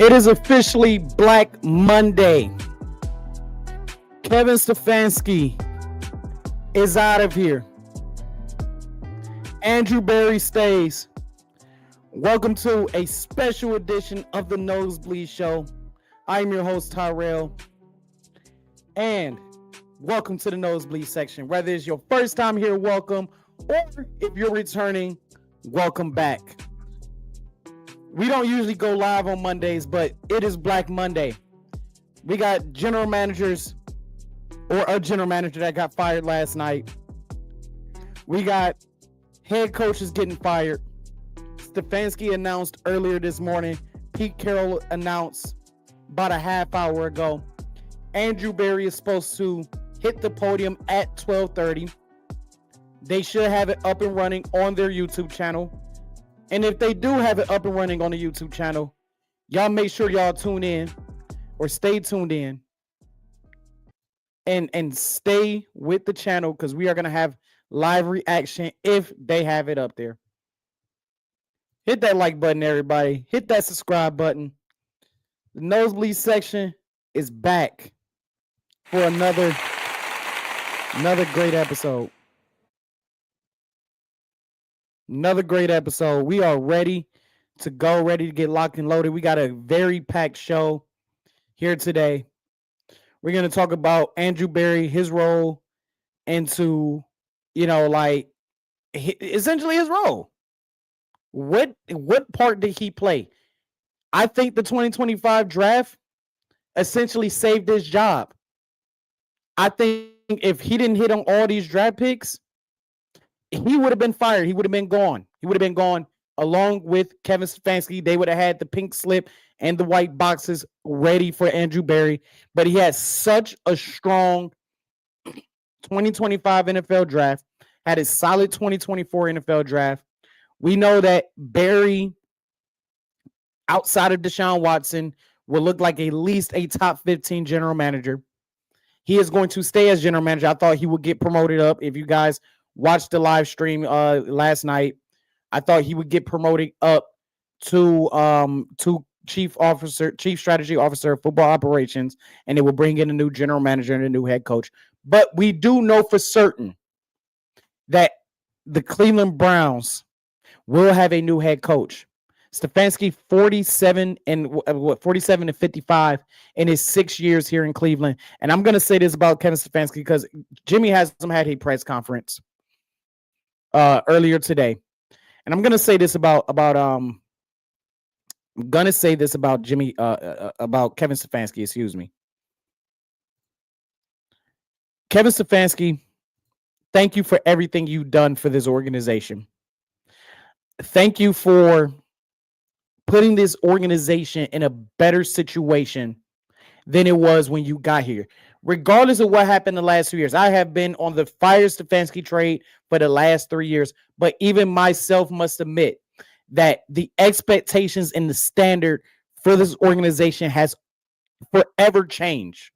It is officially Black Monday. Kevin Stefanski is out of here. Andrew Berry stays. Welcome to a special edition of the Nosebleed Show. I'm your host, Tyrell. And welcome to the Nosebleed section. Whether it's your first time here, welcome. Or if you're returning, welcome back. We don't usually go live on Mondays, but it is Black Monday. We got general managers or a general manager that got fired last night. We got head coaches getting fired. Stefanski announced earlier this morning. Pete Carroll announced about a half hour ago. Andrew Berry is supposed to hit the podium at 12:30. They should have it up and running on their YouTube channel. And if they do have it up and running on the YouTube channel, y'all make sure y'all tune in or stay tuned in and stay with the channel because we are going to have live reaction if they have it up there. Hit that like button, everybody. Hit that subscribe button. The Nosebleed section is back for another great episode. Another great episode. We are ready to go, ready to get locked and loaded. We got a very packed show here today. We're going to talk about Andrew Berry, his role into, essentially his role. What part did he play? I think the 2025 draft essentially saved his job. I think if he didn't hit on all these draft picks, he would have been fired. He would have been gone. He would have been gone along with Kevin Stefanski. They would have had the pink slip and the white boxes ready for Andrew Berry. But he had such a strong 2025 NFL draft, had a solid 2024 NFL draft. We know that Berry, outside of Deshaun Watson, will look like at least a top 15 general manager. He is going to stay as general manager. I thought he would get promoted up. If you guys watched the live stream last night, I thought he would get promoted up to chief strategy officer of football operations, and it will bring in a new general manager and a new head coach. But we do know for certain that the Cleveland Browns will have a new head coach. Stefanski, 47 and 55 in his 6 years here in Cleveland. And I'm going to say this about Kevin Stefanski because Jimmy Haslams had a press conference earlier today. And I'm going to say this about Jimmy about Kevin Stefanski, excuse me. Kevin Stefanski, thank you for everything you've done for this organization. Thank you for putting this organization in a better situation than it was when you got here. Regardless of what happened the last 2 years, I have been on the fire Stefanski trade for the last 3 years, but even myself must admit that the expectations and the standard for this organization has forever changed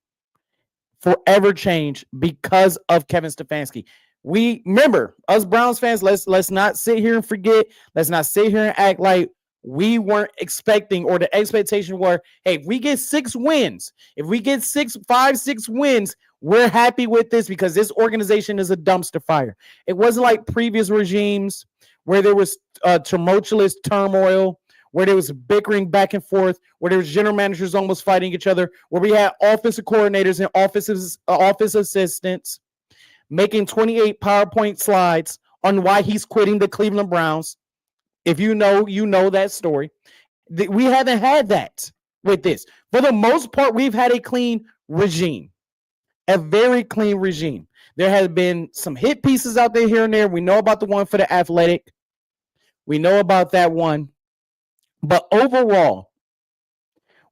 because of Kevin Stefanski. We remember, us Browns fans, let's not sit here and forget, let's not sit here and act like we weren't expecting, or the expectation were, hey, if we get 6 wins, if we get 6 wins, we're happy with this because this organization is a dumpster fire. It wasn't like previous regimes where there was tumultuous turmoil, where there was bickering back and forth, where there was general managers almost fighting each other, where we had offensive coordinators and office assistants making 28 PowerPoint slides on why he's quitting the Cleveland Browns. If you know that story. We haven't had that with this. For the most part, we've had a clean regime, a very clean regime. There has been some hit pieces out there here and there. We know about the one for the Athletic. We know about that one. But overall,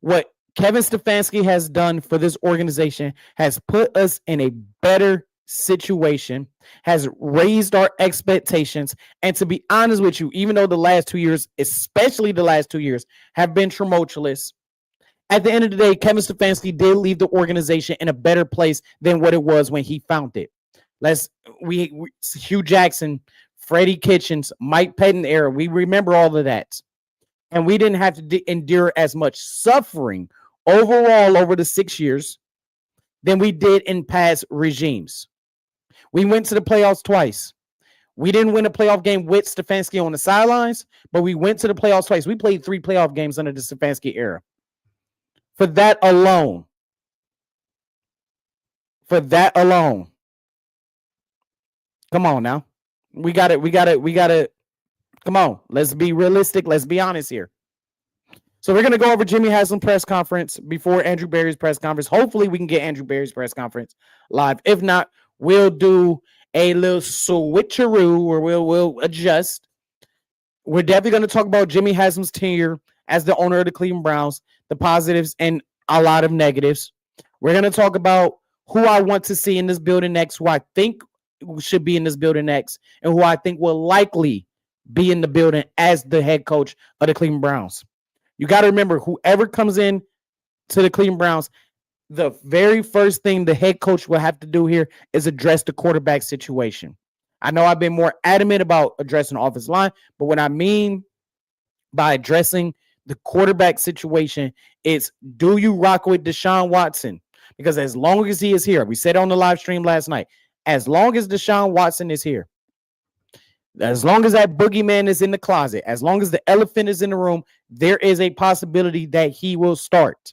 what Kevin Stefanski has done for this organization has put us in a better situation, has raised our expectations. And to be honest with you, even though the last 2 years, especially the last 2 years, have been tumultuous, at the end of the day, Kevin Stefanski did leave the organization in a better place than what it was when he found it. Hugh Jackson, Freddie Kitchens, Mike Pettin era, we remember all of that. and we didn't have to endure as much suffering overall over the 6 years than we did in past regimes. We went to the playoffs twice. We didn't win a playoff game with Stefanski on the sidelines, but we went to the playoffs twice. We played 3 playoff games under the Stefanski era. For that alone, come on now. We got it. Come on. Let's be realistic. Let's be honest here. So we're going to go over Jimmy Haslam press conference before Andrew Berry's press conference. Hopefully we can get Andrew Berry's press conference live. If not, we'll do a little switcheroo or we'll adjust. We're definitely going to talk about Jimmy Haslam's tenure as the owner of the Cleveland Browns, the positives and a lot of negatives. We're going to talk about who I want to see in this building next, who I think should be in this building next, and who I think will likely be in the building as the head coach of the Cleveland Browns. You got to remember, whoever comes in to the Cleveland Browns, the very first thing the head coach will have to do here is address the quarterback situation. I know I've been more adamant about addressing the offensive line, but what I mean by addressing the quarterback situation is, do you rock with Deshaun Watson? Because as long as he is here, we said on the live stream last night, as long as Deshaun Watson is here, as long as that boogeyman is in the closet, as long as the elephant is in the room, there is a possibility that he will start.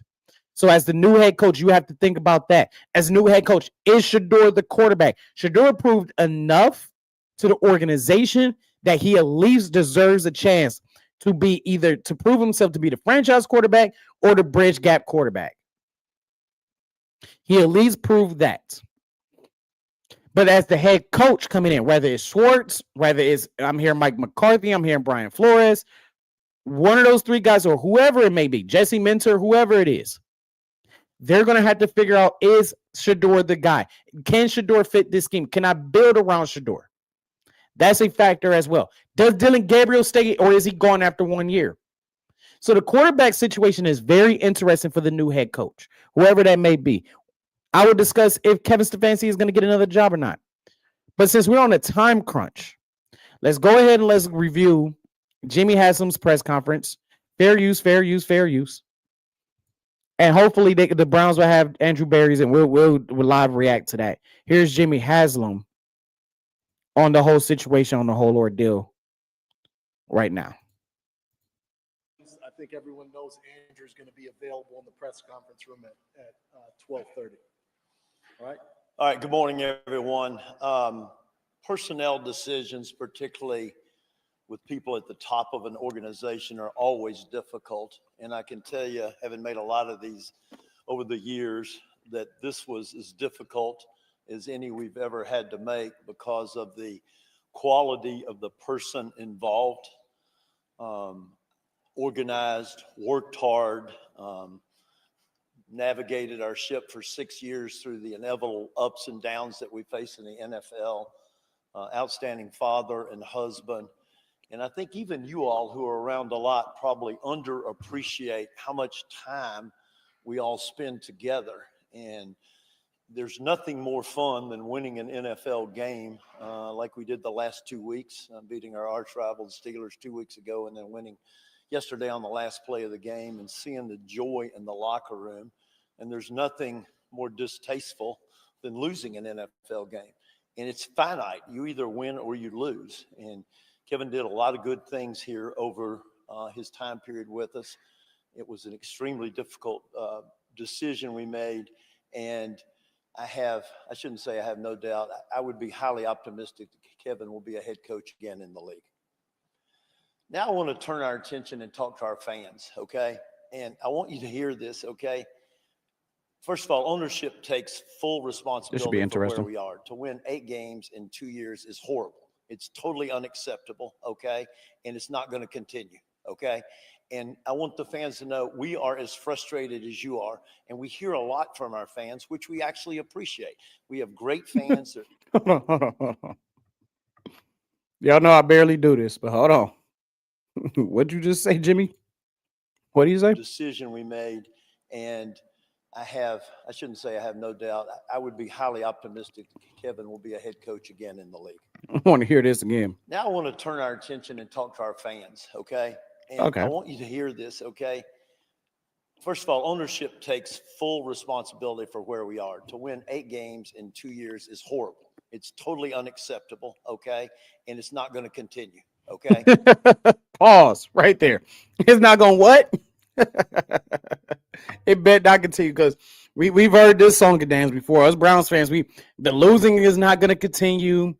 So as the new head coach, you have to think about that. As a new head coach, is Shedeur the quarterback? Shedeur proved enough to the organization that he at least deserves a chance to be either to prove himself to be the franchise quarterback or the bridge gap quarterback. He at least proved that. But as the head coach coming in, whether it's Schwartz, whether it's I'm hearing Mike McCarthy, I'm hearing Brian Flores, one of those 3 guys or whoever it may be, Jesse Minter, whoever it is, they're going to have to figure out, is Shedeur the guy? Can Shedeur fit this scheme? Can I build around Shedeur? That's a factor as well. Does Dylan Gabriel stay or is he gone after 1 year? So the quarterback situation is very interesting for the new head coach, whoever that may be. I will discuss if Kevin Stefanski is going to get another job or not. But since we're on a time crunch, let's go ahead and let's review Jimmy Haslam's press conference. Fair use. And hopefully the Browns will have Andrew Berry's and we'll live react to that. Here's Jimmy Haslam on the whole situation, on the whole ordeal right now. I think everyone knows Andrew's going to be available in the press conference room at 12:30. All right. Good morning, everyone. Personnel decisions, particularly with people at the top of an organization, are always difficult. And I can tell you, having made a lot of these over the years, that this was as difficult as any we've ever had to make because of the quality of the person involved. Organized, worked hard, navigated our ship for 6 years through the inevitable ups and downs that we face in the NFL. Outstanding father and husband. And I think even you all who are around a lot probably underappreciate how much time we all spend together. And there's nothing more fun than winning an NFL game like we did the last 2 weeks, beating our arch rival, the Steelers, 2 weeks ago, and then winning yesterday on the last play of the game and seeing the joy in the locker room. And there's nothing more distasteful than losing an NFL game. And it's finite. You either win or you lose. And Kevin did a lot of good things here over his time period with us. It was an extremely difficult decision we made. And I shouldn't say I have no doubt, I would be highly optimistic that Kevin will be a head coach again in the league. Now I want to turn our attention and talk to our fans, okay? And I want you to hear this, okay? First of all, ownership takes full responsibility for where we are. To win 8 games in 2 years is horrible. It's totally unacceptable, okay? And it's not going to continue, okay? And I want the fans to know we are as frustrated as you are. And we hear a lot from our fans, which we actually appreciate. We have great fans. Hold on. Y'all know I barely do this, but hold on. What'd you just say, Jimmy? What do you say? Decision we made. And I shouldn't say I have no doubt, I would be highly optimistic that Kevin will be a head coach again in the league. I want to hear this again. Now I want to turn our attention and talk to our fans, okay? And Okay. I want you to hear this, okay? First of all, ownership takes full responsibility for where we are. To win 8 games in 2 years is horrible. It's totally unacceptable, okay? And it's not going to continue, okay? Pause right there. It's not going to what? It bet not continue because we've heard this song and dance before. Us Browns fans, the losing is not going to continue.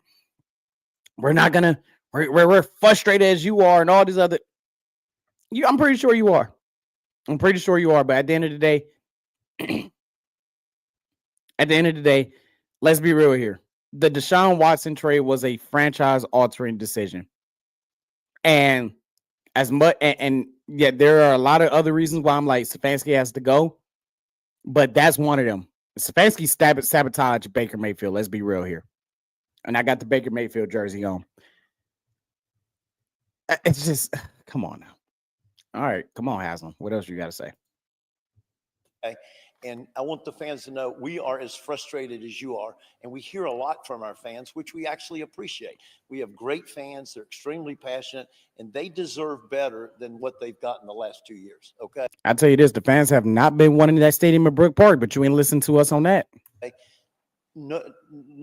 We're not going to, we're frustrated as you are and all these other. I'm pretty sure you are. I'm pretty sure you are. But at the end of the day, let's be real here. The Deshaun Watson trade was a franchise-altering decision. And as much, and yeah, there are a lot of other reasons why I'm like, Stefanski has to go. But that's one of them. Stefanski sabotaged Baker Mayfield. Let's be real here. And I got the Baker Mayfield jersey on. It's just, come on now. All right, come on, Haslam. What else you got to say? Okay. And I want the fans to know we are as frustrated as you are. And we hear a lot from our fans, which we actually appreciate. We have great fans. They're extremely passionate, and they deserve better than what they've gotten the last 2 years. Okay. I'll tell you this. The fans have not been wanting that stadium at Brook Park, but you ain't listened to us on that. Okay. No,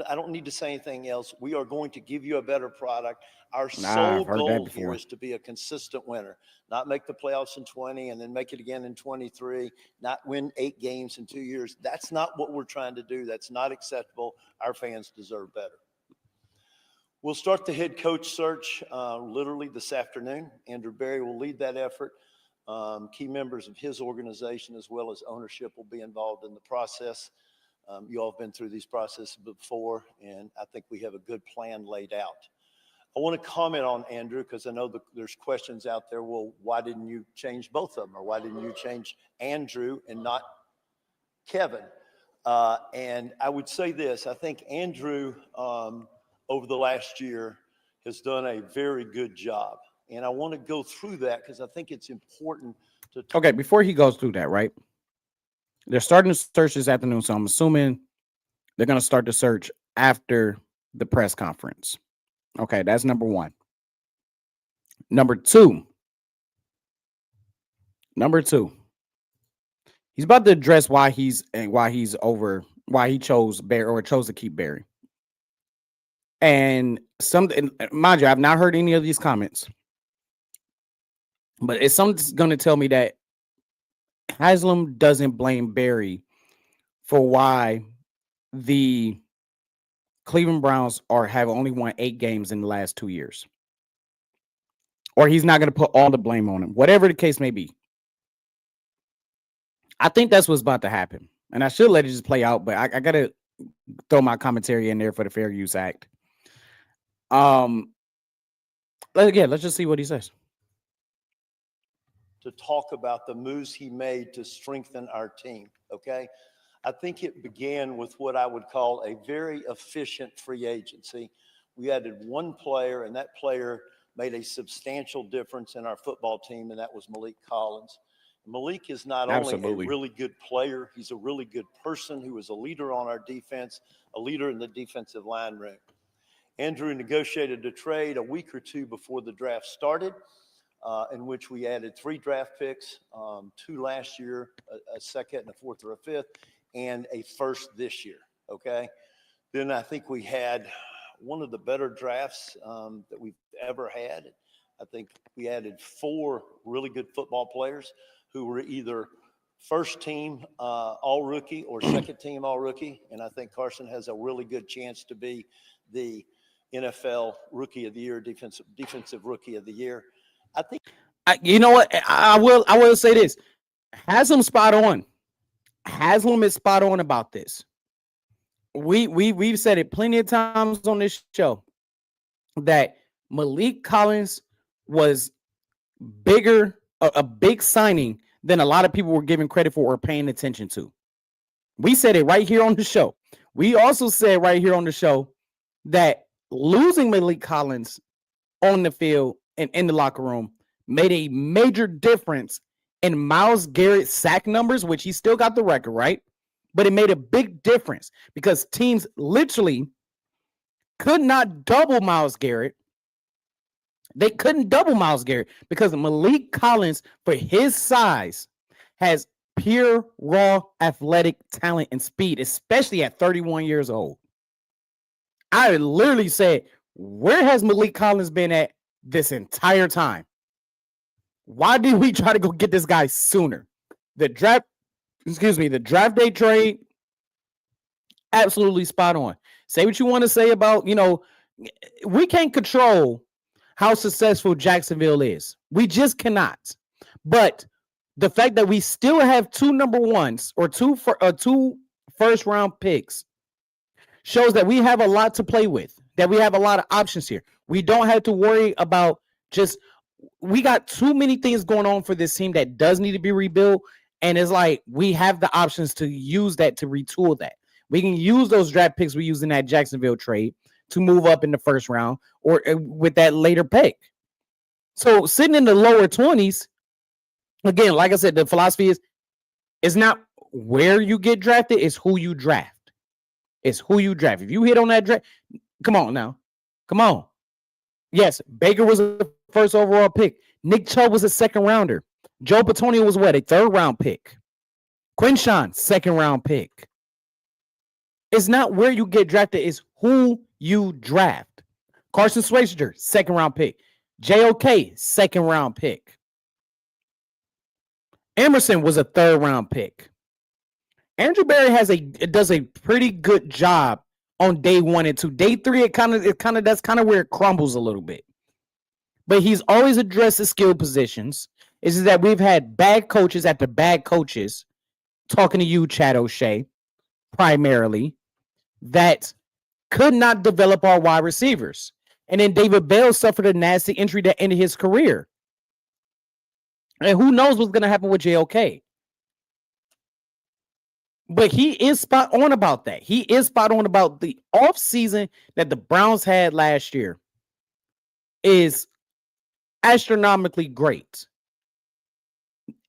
I don't need to say anything else. We are going to give you a better product. Our sole goal here is to be a consistent winner, not make the playoffs in 20 and then make it again in 23, not win 8 games in 2 years. That's not what we're trying to do. That's not acceptable. Our fans deserve better. We'll start the head coach search literally this afternoon. Andrew Berry will lead that effort. Key members of his organization as well as ownership will be involved in the process. You all have been through these processes before, and I think we have a good plan laid out. I want to comment on Andrew because I know that there's questions out there. Well, why didn't you change both of them? Or why didn't you change Andrew and not Kevin? And I would say this. I think Andrew, over the last year, has done a very good job. And I want to go through that because I think it's important to. Okay, before he goes through that, right? They're starting to search this afternoon, so I'm assuming they're going to start the search after the press conference. Okay, that's number one. Number two. He's about to address why he chose Barry or chose to keep Barry. And mind you, I've not heard any of these comments, but it's something's going to tell me that Haslam doesn't blame Barry for why the Cleveland Browns have only won 8 games in the last 2 years. Or he's not going to put all the blame on him, whatever the case may be. I think that's what's about to happen. And I should let it just play out, but I got to throw my commentary in there for the Fair Use Act. Let's just see what he says. To talk about the moves he made to strengthen our team, okay? I think it began with what I would call a very efficient free agency. We added one player, and that player made a substantial difference in our football team, and that was Malik Collins. Malik is not only a really good player, he's a really good person who is a leader on our defense, a leader in the defensive line room. Andrew negotiated a trade a week or two before the draft started, in which we added 3 draft picks, 2 last year, a second and a fourth or a fifth, and a first this year, okay? Then I think we had one of the better drafts that we've ever had. I think we added 4 really good football players who were either first team all-rookie or second team all-rookie, and I think Carson has a really good chance to be the NFL Rookie of the Year, defensive Rookie of the Year. I think you know what? I will say this. Haslam spot on. Haslam is spot on about this. We've said it plenty of times on this show that Malik Collins was a big signing than a lot of people were giving credit for or paying attention to. We said it right here on the show. We also said right here on the show that losing Malik Collins on the field and in the locker room made a major difference in Myles Garrett's sack numbers, which he still got the record, right? But it made a big difference because teams literally could not double Myles Garrett They couldn't double Myles Garrett because Malik Collins, for his size, has pure raw athletic talent and speed, especially at 31 years old. I literally said, where has Malik Collins been at this entire time? Why did we try to go get this guy sooner? The draft day trade, absolutely spot on. Say what you want to say about, we can't control how successful Jacksonville is. We just cannot. But the fact that we still have two number ones or two first round picks shows that we have a lot to play with, that we have a lot of options here. We don't have to worry about we got too many things going on for this team that does need to be rebuilt. And it's like we have the options to use that, to retool that. We can use those draft picks we used in that Jacksonville trade to move up in the first round or with that later pick. So sitting in the lower 20s, again, like I said, the philosophy is it's not where you get drafted, it's who you draft. It's who you draft. If you hit on that draft, come on now. Come on. Yes, Baker was a first overall pick. Nick Chubb was a second rounder. Joe Petonio was what? A third round pick. Quinshawn, second round pick. It's not where you get drafted, it's who you draft. Carson Swayzer, second round pick. JOK, second round pick. Emerson was a third round pick. Andrew Berry does a pretty good job on day 1 and 2. Day 3, that's kind of where it crumbles a little bit. But he's always addressed the skill positions. It's just that we've had bad coaches after bad coaches, talking to you, Chad O'Shea, primarily, that could not develop our wide receivers. And then David Bell suffered a nasty injury that ended his career. And who knows what's going to happen with JOK. But he is spot on about that. He is spot on about the offseason that the Browns had last year is astronomically great.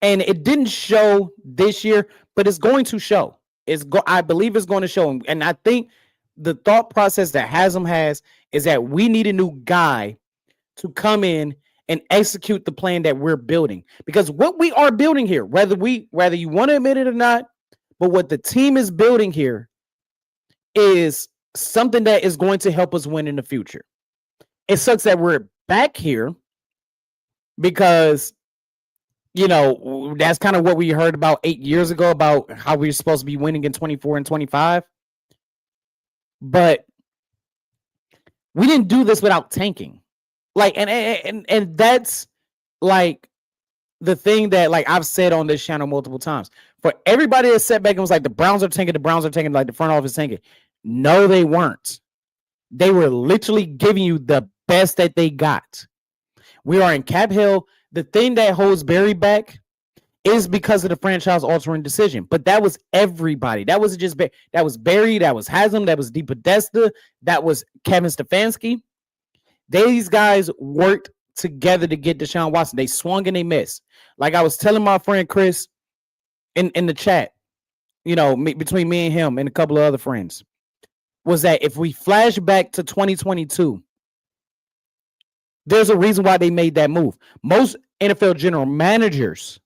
And it didn't show this year, but it's going to show. I believe it's going to show. And I think the thought process that Haslam has is that we need a new guy to come in and execute the plan that we're building. Because what we are building here, whether you want to admit it or not, but what the team is building here is something that is going to help us win in the future. It sucks that we're back here because, that's kind of what we heard about 8 years ago about how we were supposed to be winning in 24 and 25. But we didn't do this without tanking. And that's like the thing that I've said on this channel multiple times. For everybody that sat back and was like, the Browns are tanking, like the front office tanking. No, they weren't. They were literally giving you the best that they got. We are in cap hell. The thing that holds Barry back is because of the franchise altering decision. But that was everybody. That wasn't just that was Barry, that was Haslam, that was DePodesta, that was Kevin Stefanski. These guys worked together to get Deshaun Watson. They swung and they missed. Like I was telling my friend Chris in the chat, between me and him and a couple of other friends, was that if we flash back to 2022, there's a reason why they made that move. Most NFL general managers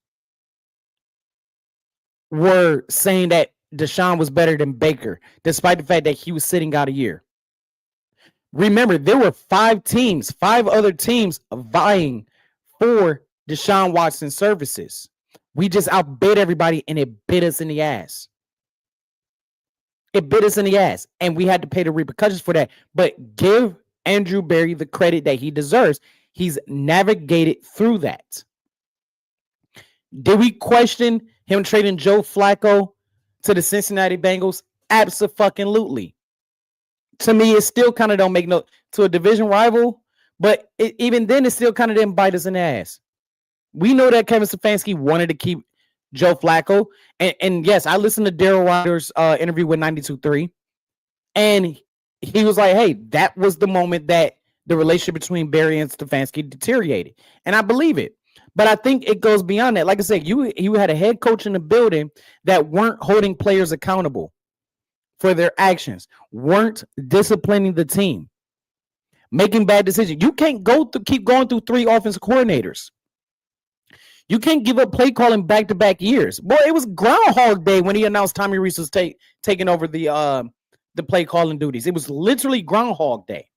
were saying that Deshaun was better than Baker, despite the fact that he was sitting out a year. Remember, there were 5 other teams vying for Deshaun Watson's services. We just outbid everybody, and it bit us in the ass. It bit us in the ass, and we had to pay the repercussions for that. But give Andrew Berry the credit that he deserves. He's navigated through that. Did we question him trading Joe Flacco to the Cincinnati Bengals? Absolutely. To me, it still kind of don't make to a division rival, but even then, it still kind of didn't bite us in the ass. We know that Kevin Stefanski wanted to keep Joe Flacco, and yes, I listened to Daryl Ryder's interview with 92.3, and he was like, "Hey, that was the moment that the relationship between Barry and Stefanski deteriorated," and I believe it. But I think it goes beyond that. Like I said, you had a head coach in the building that weren't holding players accountable for their actions, weren't disciplining the team. making bad decisions. You can't keep going through 3 offensive coordinators. You can't give up play calling back-to-back years. Boy, it was Groundhog Day when he announced Tommy Rees was taking over the play calling duties. It was literally Groundhog Day.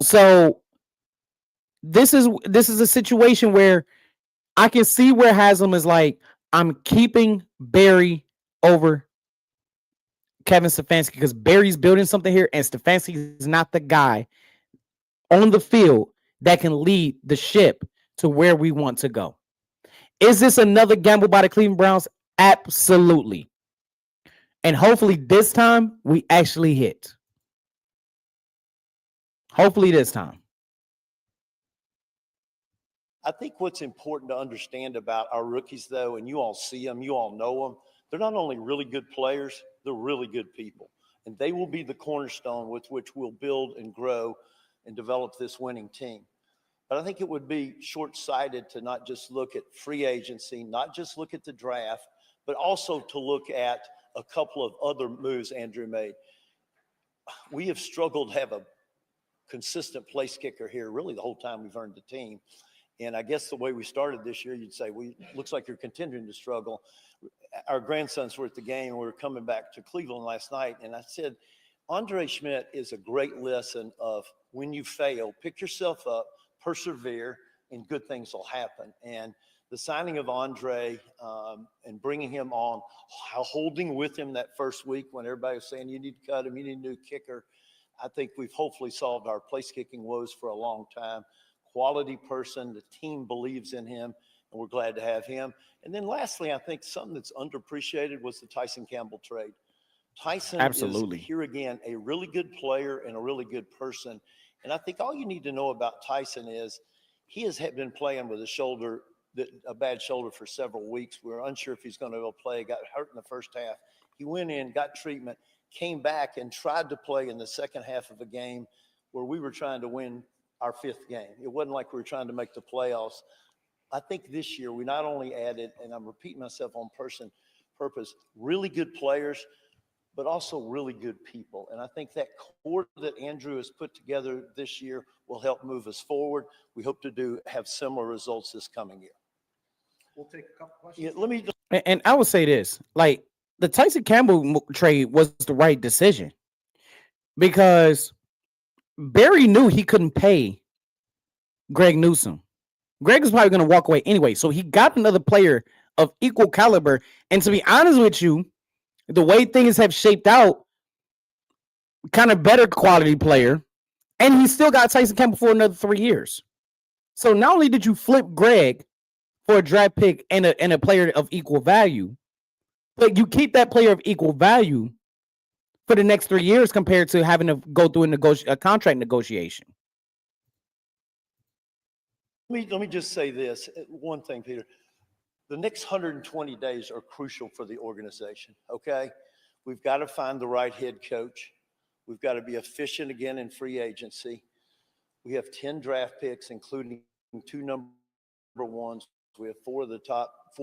So this is a situation where I can see where Haslam is like, I'm keeping Barry over Kevin Stefanski because Barry's building something here, and Stefanski is not the guy on the field that can lead the ship to where we want to go. Is this another gamble by the Cleveland Browns? Absolutely. And hopefully this time we actually hit. Hopefully this time. I think what's important to understand about our rookies, though, and you all see them, you all know them, they're not only really good players, they're really good people. And they will be the cornerstone with which we'll build and grow and develop this winning team. But I think it would be short-sighted to not just look at free agency, not just look at the draft, but also to look at a couple of other moves Andrew made. We have struggled to have a consistent place kicker here really the whole time we've earned the team. And I guess the way we started this year, you'd say, well, looks like you're continuing to struggle. Our grandsons were at the game, and we were coming back to Cleveland last night, and I said, Andre Schmidt is a great lesson of when you fail, pick yourself up, persevere, and good things will happen. And the signing of Andre and bringing him on, holding with him that first week when everybody was saying you need to cut him, you need a new kicker, I think we've hopefully solved our place kicking woes for a long time. Quality person, the team believes in him, and we're glad to have him. And then lastly, I think something that's underappreciated was the Tyson Campbell trade. Tyson Absolutely. is here again, a really good player and a really good person. And I think all you need to know about Tyson is he has been playing with a bad shoulder for several weeks. We were unsure if he's going to go play, got hurt in the first half. He went in, got treatment, came back and tried to play in the second half of a game where we were trying to win our 5th game. It wasn't like we were trying to make the playoffs. I think this year we not only added, and I'm repeating myself on purpose, really good players, but also really good people. And I think that core that Andrew has put together this year will help move us forward. We hope to have similar results this coming year. We'll take a couple questions. Yeah, let me just And I would say this, like the Tyson Campbell trade was the right decision because Barry knew he couldn't pay Greg Newsome. Greg is probably going to walk away anyway. So he got another player of equal caliber. And to be honest with you, the way things have shaped out, kind of better quality player. And he still got Tyson Campbell for another 3 years. So not only did you flip Greg for a draft pick and a player of equal value, but you keep that player of equal value for the next 3 years compared to having to go through a contract negotiation. let me just say this one thing, Peter. The next 120 days are crucial for the organization. Okay, we've got to find the right head coach. We've got to be efficient again in free agency. We have 10 draft picks, including 2 number ones. We have 4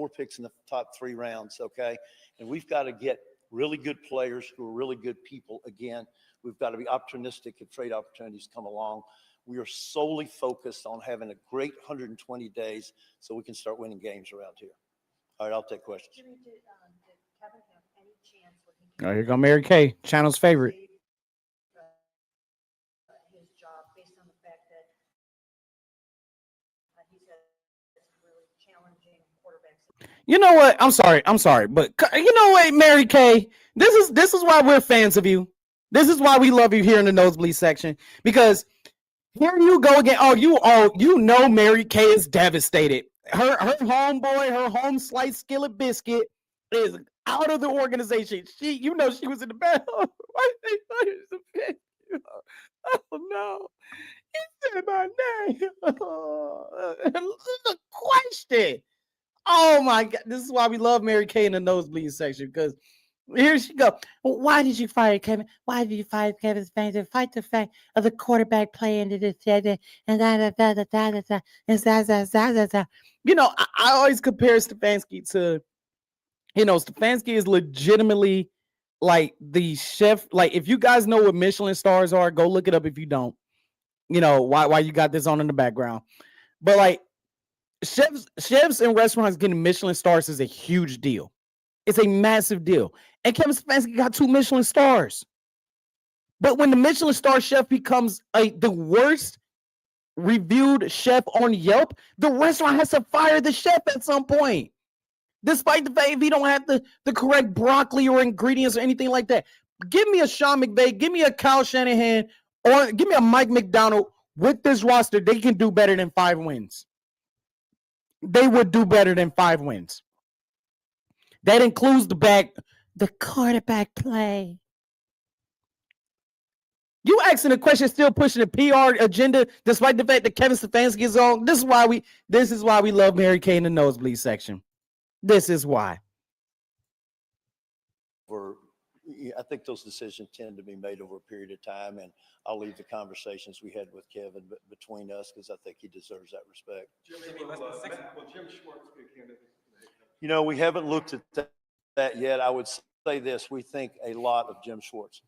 picks in the top 3 rounds. Okay, and we've got to get really good players who are really good people again. We've got to be opportunistic if trade opportunities come along. We are solely focused on having a great 120 days so we can start winning games around here. All right, I'll take questions. Jimmy, did Kevin have any chance when he Oh, here go Mary Kay, channel's favorite. his job based on the fact that he said it's really challenging quarterbacks? You know what? I'm sorry, but you know what, Mary Kay, this is why we're fans of you. This is why we love you here in the nosebleed section, because here you go again. You know Mary Kay is devastated. Her homeboy, her home sliced skillet biscuit is out of the organization. She was in the bed. Why did they the bed? Oh no. He said my name. This is a question. Oh my God. This is why we love Mary Kay in the nosebleed section, because here she go. Well, why did you fire Kevin? Why did you fire Kevin Stefanski? Fight the fact of the quarterback play into this and da. You know, I always compare Stefanski to, Stefanski is legitimately like the chef, like if you guys know what Michelin stars are, go look it up if you don't. You know why you got this on in the background. But like chefs and restaurants getting Michelin stars is a huge deal. It's a massive deal. And Kevin Stefanski got 2 Michelin stars. But when the Michelin star chef becomes the worst reviewed chef on Yelp, the restaurant has to fire the chef at some point. Despite the fact if he don't have the correct broccoli or ingredients or anything like that. Give me a Sean McVay, give me a Kyle Shanahan, or give me a Mike McDonald. With this roster, they can do better than 5 wins. They would do better than 5 wins. That includes the quarterback play. You asking the question, still pushing the PR agenda, despite the fact that Kevin Stefanski is on. This is why we love Mary Kay in the nosebleed section. This is why. I think those decisions tend to be made over a period of time, and I'll leave the conversations we had with Kevin between us because I think he deserves that respect. Will Jim Schwartz be a candidate? You know, we haven't looked at that yet. I would say this: we think a lot of Jim Schwartz.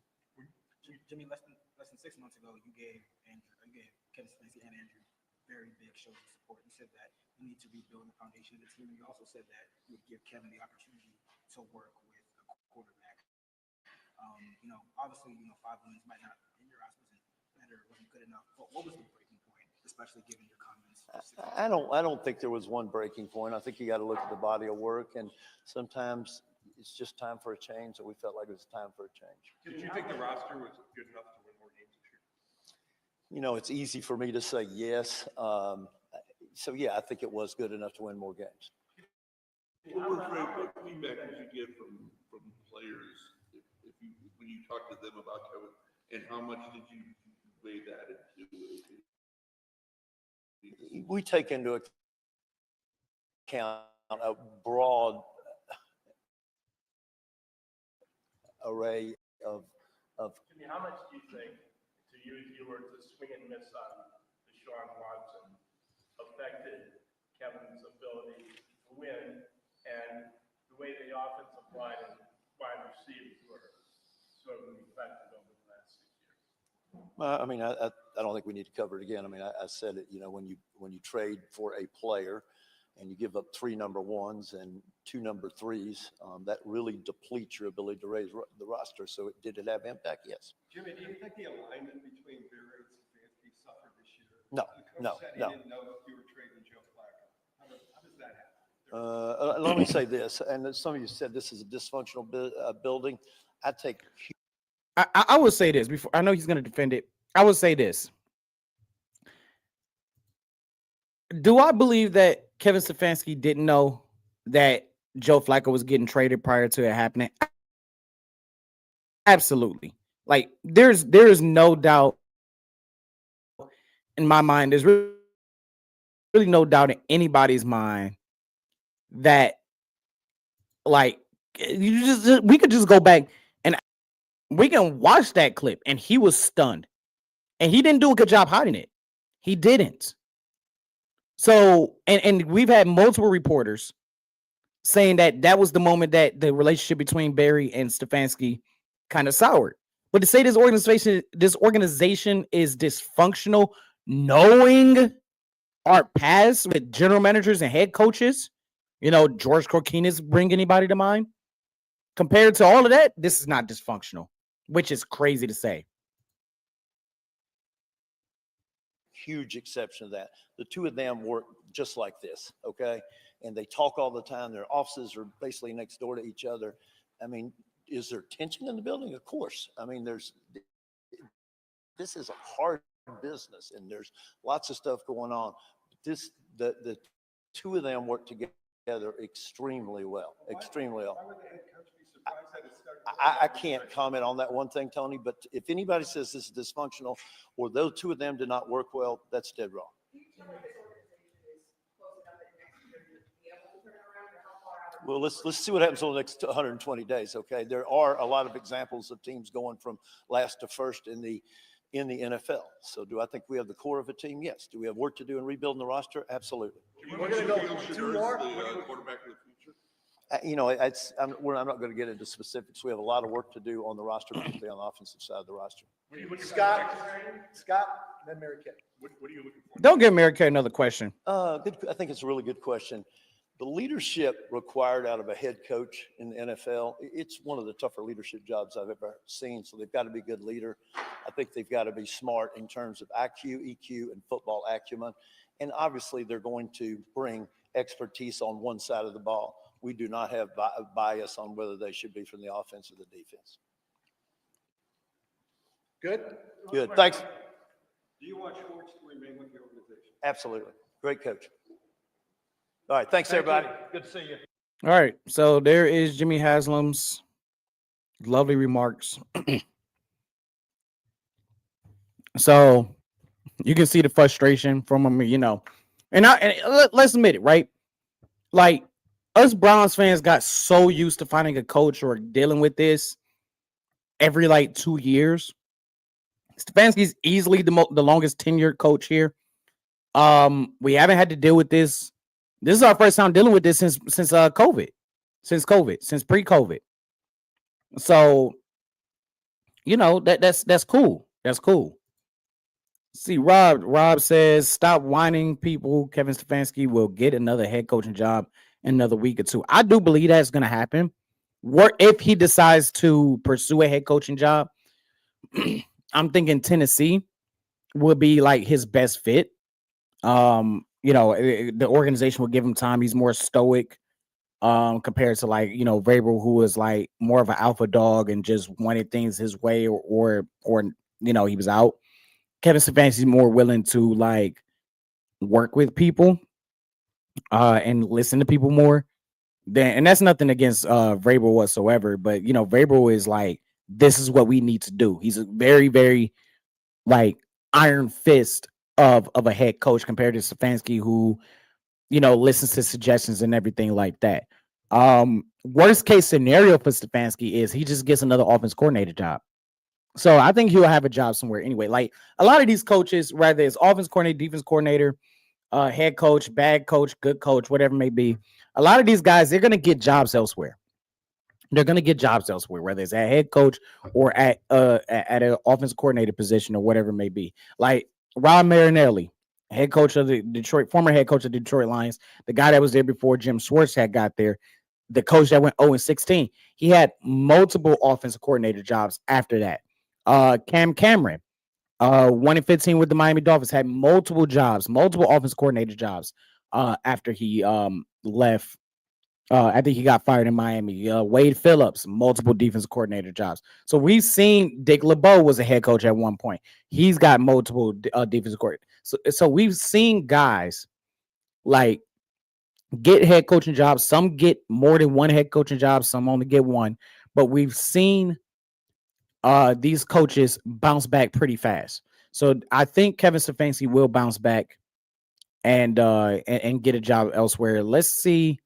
Jimmy, less than 6 months ago, you gave Kevin Stefanski and Andrew very big shows of support. You said that you need to rebuild the foundation of the team. You also said that you would give Kevin the opportunity to work with a quarterback. Obviously, 5 wins might not, in your eyes, wasn't better, wasn't good enough. But what was the breaking point, especially given your comments? I don't think there was one breaking point. I think you got to look at the body of work, and sometimes it's just time for a change, and we felt like it was time for a change. Did you think the roster was good enough to win more games this year? It's easy for me to say yes. So yeah, I think it was good enough to win more games. What feedback did you get from players when you talked to them about Kevin, and how much did you weigh that into? We take into account a broad array of. Jimmy, how much do you think, to use you were to swing and miss on Deshaun Watson, affected Kevin's ability to win, and the way the offensive line and wide receivers were sort of affected over the last 6 years? I don't think we need to cover it again. I said it. When you trade for a player and you give up 3 number 1s and 2 number 3s, that really depletes your ability to raise the roster. So did it have impact? Yes. Jimmy, do you think the alignment between Barry and Stefanski suffered this year? No. He didn't know if you were trading Joe Flacco. How does that happen? Let me say this, and some of you said this is a dysfunctional building. I will say this before. I know he's going to defend it. I will say this. Do I believe that Kevin Stefanski didn't know that Joe Flacco was getting traded prior to it happening? Absolutely. Like there's no doubt in my mind. There's really no doubt in anybody's mind that like we could just go back and we can watch that clip, and he was stunned, and he didn't do a good job hiding it. He didn't. So, and we've had multiple reporters saying that was the moment that the relationship between Barry and Stefanski kind of soured. But to say this organization is dysfunctional, knowing our past with general managers and head coaches, George Corkinis bring anybody to mind? Compared to all of that, this is not dysfunctional, which is crazy to say. Huge exception to that. The 2 of them work just like this, okay? And they talk all the time. Their offices are basically next door to each other. Is there tension in the building? Of course. This is a hard business, and there's lots of stuff going on. The 2 of them work together extremely well. Extremely well. Why would the head coach be surprised that it started? I can't comment on that one thing, Tony, but if anybody says this is dysfunctional or those 2 of them did not work well, that's dead wrong. Well, let's see what happens over the next 120 days, okay? There are a lot of examples of teams going from last to first in the NFL. So do I think we have the core of a team? Yes. Do we have work to do in rebuilding the roster? Absolutely. We're going to go 2 more. The quarterback of the future? I'm not going to get into specifics. We have a lot of work to do on the roster, particularly on the offensive side of the roster. Scott, then Mary Kay. What are you looking for? Don't give Mary Kay another question. Good. I think it's a really good question. The leadership required out of a head coach in the NFL, it's one of the tougher leadership jobs I've ever seen. So they've got to be a good leader. I think they've got to be smart in terms of IQ, EQ, and football acumen. And obviously, they're going to bring expertise on one side of the ball. We do not have bias on whether they should be from the offense or the defense. Good? Good. Thanks. Do you want Schwartz to remain with the organization? Absolutely. Great coach. All right. Thanks, everybody. Good to see you. All right. So there is Jimmy Haslam's lovely remarks. So you can see the frustration from him, and let's admit it, right? Like, us Browns fans got so used to finding a coach or dealing with this every 2 years. Stefanski's easily the longest tenured coach here. We haven't had to deal with this. This is our first time dealing with this since pre-COVID. So, that's cool. That's cool. See, Rob says, stop whining people. Kevin Stefanski will get another head coaching job in another week or two. I do believe that's going to happen. What if he decides to pursue a head coaching job? I'm thinking Tennessee would be his best fit. The organization will give him time. He's more stoic compared to Vrabel, who was more of an alpha dog and just wanted things his way or he was out. Kevin Stefanski is more willing to work with people and listen to people more. And that's nothing against Vrabel whatsoever, but Vrabel is this is what we need to do. He's a very, very iron fist of a head coach compared to Stefanski, who listens to suggestions and everything like that. Worst case scenario for Stefanski is he just gets another offense coordinator job. So I think he'll have a job somewhere anyway. A lot of these coaches, whether it's offense coordinator, defense coordinator, head coach, bad coach, good coach, whatever it may be, a lot of these guys, they're going to get jobs elsewhere. They're going to get jobs elsewhere, whether it's at head coach or at an offense coordinator position or whatever it may be. Rob Marinelli, head coach of the former head coach of the Detroit Lions, the guy that was there before Jim Schwartz had got there, the coach that went 0-16. He had multiple offensive coordinator jobs after that. Cam Cameron, 1-15 with the Miami Dolphins, had multiple offense coordinator jobs after he left. I think he got fired in Miami. Wade Phillips, multiple defense coordinator jobs. So we've seen Dick LeBeau was a head coach at one point. He's got multiple defense coordinators. So we've seen guys get head coaching jobs. Some get more than one head coaching job. Some only get one. But we've seen these coaches bounce back pretty fast. So I think Kevin Stefanski will bounce back and get a job elsewhere. Let's see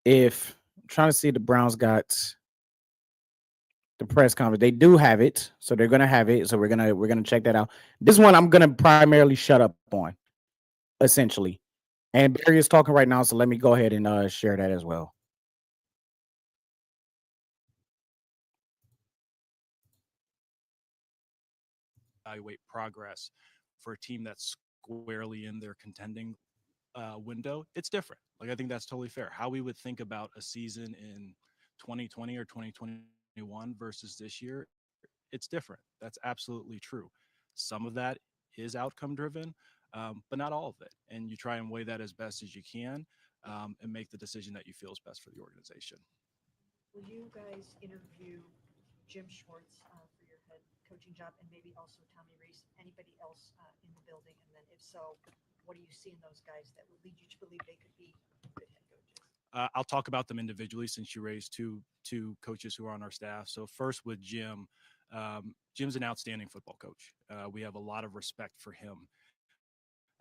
if I'm trying to see if the Browns got the press conference. They do have it, so they're gonna have it. So we're gonna check that out. This one I'm gonna primarily shut up on, essentially. And Barry is talking right now, so let me go ahead and share that as well. Evaluate progress for a team that's squarely in their contending window, it's different. I think that's totally fair. How we would think about a season in 2020 or 2021 versus this year, it's different. That's absolutely true. Some of that is outcome driven, but not all of it. And you try and weigh that as best as you can and make the decision that you feel is best for the organization. Will you guys interview Jim Schwartz for your head coaching job, and maybe also Tommy Rees, anybody else in the building? And then if so, what do you see in those guys that would lead you to believe they could be good head coaches? I'll talk about them individually since you raised two coaches who are on our staff. So first with Jim, Jim's an outstanding football coach. We have a lot of respect for him,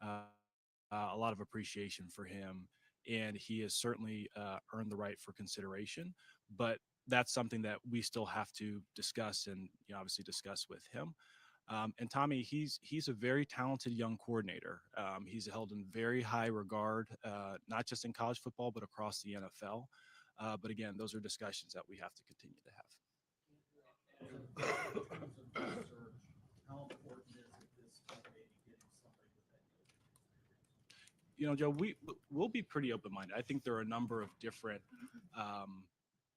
a lot of appreciation for him, and he has certainly earned the right for consideration. But that's something that we still have to discuss and obviously discuss with him. And Tommy, he's a very talented young coordinator. He's held in very high regard, not just in college football, but across the NFL. But again, those are discussions that we have to continue to have. How important is it this time maybe getting somebody with that? Joe, we'll be pretty open-minded. I think there are a number of different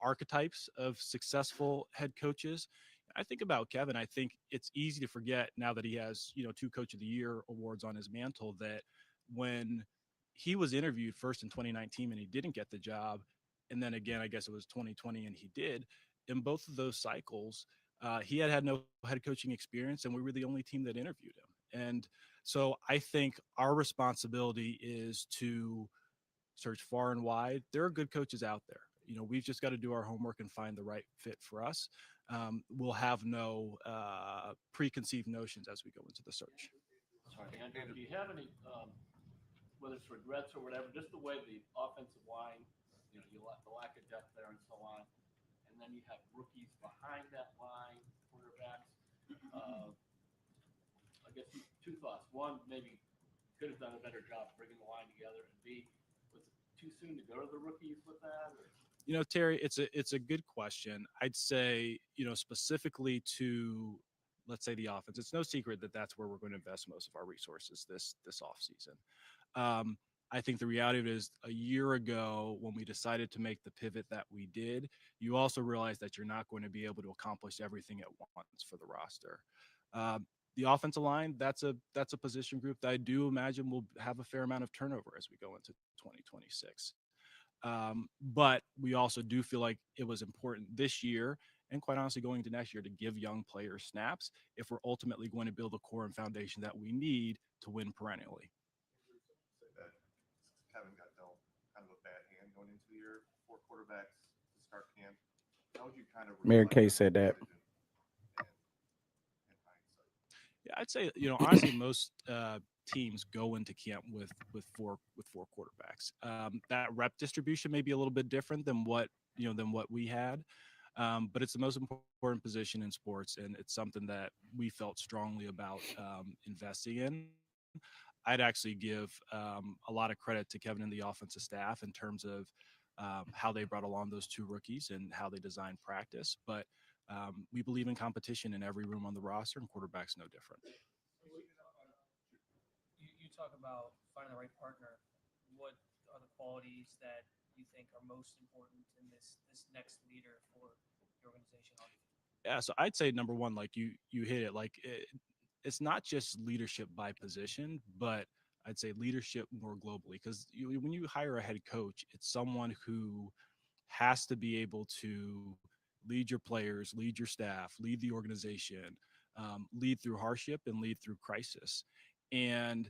archetypes of successful head coaches. I think about Kevin. I think it's easy to forget now that he has, 2 Coach of the Year awards on his mantle, that when he was interviewed first in 2019 and he didn't get the job, and then again, I guess it was 2020 and he did. In both of those cycles, he had no head coaching experience, and we were the only team that interviewed him. And so I think our responsibility is to search far and wide. There are good coaches out there. We've just got to do our homework and find the right fit for us. We'll have no preconceived notions as we go into the search. Sorry, Andrew, do you have any, whether it's regrets or whatever, just the way the offensive line, the lack of depth there and so on, and then you have rookies behind that line, quarterbacks. I guess 2 thoughts. One, maybe could have done a better job bringing the line together, and B, was it too soon to go to the rookies with that? Or? Terry, it's a good question. I'd say, specifically to, let's say, the offense, it's no secret that that's where we're going to invest most of our resources this offseason. I think the reality of it is, a year ago when we decided to make the pivot that we did, you also realize that you're not going to be able to accomplish everything at once for the roster. The offensive line, that's a position group that I do imagine will have a fair amount of turnover as we go into 2026. But we also do feel like it was important this year, and quite honestly going into next year, to give young players snaps if we're ultimately going to build a core and foundation that we need to win perennially. Kevin got dealt kind of a bad hand going into the year, 4 quarterbacks to start camp. How would you kind of Mayor Kay said that. Yeah, I'd say, honestly, most teams go into camp with 4 quarterbacks. That rep distribution may be a little bit different than what we had, but it's the most important position in sports, and it's something that we felt strongly about investing in. I'd actually give a lot of credit to Kevin and the offensive staff in terms of how they brought along those 2 rookies and how they designed practice. But we believe in competition in every room on the roster, and quarterback's no different. You talk about finding the right partner. What are the qualities that you think are most important in this next leader for the organization? Yeah, so I'd say number one, like you hit it, it's not just leadership by position, but I'd say leadership more globally, because when you hire a head coach, it's someone who has to be able to lead your players, lead your staff, lead the organization, lead through hardship and lead through crisis. And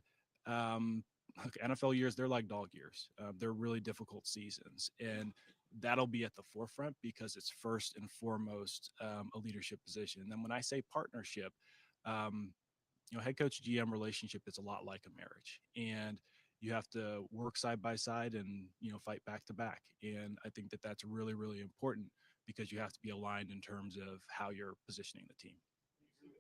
NFL years, they're like dog years. They're really difficult seasons. And that'll be at the forefront because it's first and foremost a leadership position. And then when I say partnership, head coach GM relationship is a lot like a marriage, and you have to work side by side and fight back to back. And I think that that's really, really important because you have to be aligned in terms of how you're positioning the team. Do you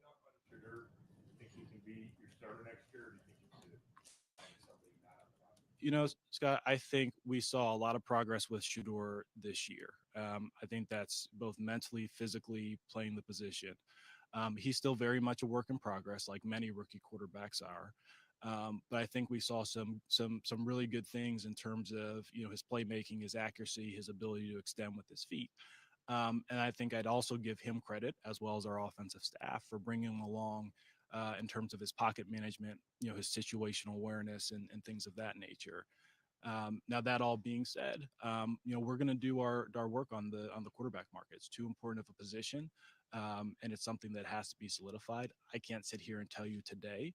think he can be your starter next year, or do you think you should find something not? Scott, I think we saw a lot of progress with Shedeur this year. I think that's both mentally, physically playing the position. He's still very much a work in progress, like many rookie quarterbacks are. But I think we saw some really good things in terms of his playmaking, his accuracy, his ability to extend with his feet. And I think I'd also give him credit, as well as our offensive staff, for bringing him along in terms of his pocket management, his situational awareness and things of that nature. Now, that all being said, we're going to do our work on the quarterback market. It's too important of a position, and it's something that has to be solidified. I can't sit here and tell you today,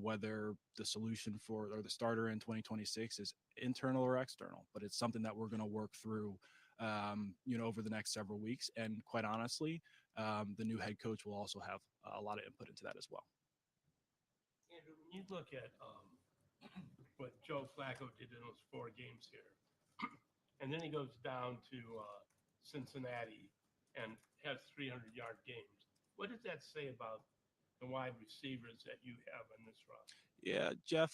whether the solution or the starter in 2026 is internal or external, but it's something that we're going to work through, over the next several weeks. And quite honestly, the new head coach will also have a lot of input into that as well. Andrew, when you look at what Joe Flacco did in those 4 games here, and then he goes down to Cincinnati and has 300-yard games, what does that say about the wide receivers that you have in this roster? Yeah, Jeff,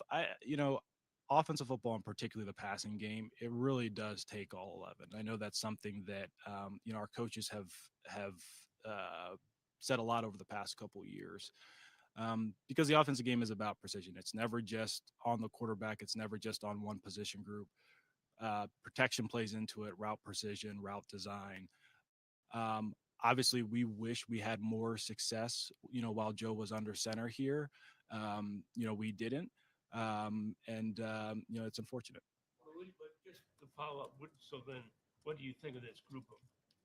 offensive football, and particularly the passing game, it really does take all 11. I know that's something that our coaches have said a lot over the past couple of years, because the offensive game is about precision. It's never just on the quarterback. It's never just on one position group. Protection plays into it, route precision, route design. Obviously, we wish we had more success, while Joe was under center here. We didn't. It's unfortunate. But just to follow up, so then what do you think of this group of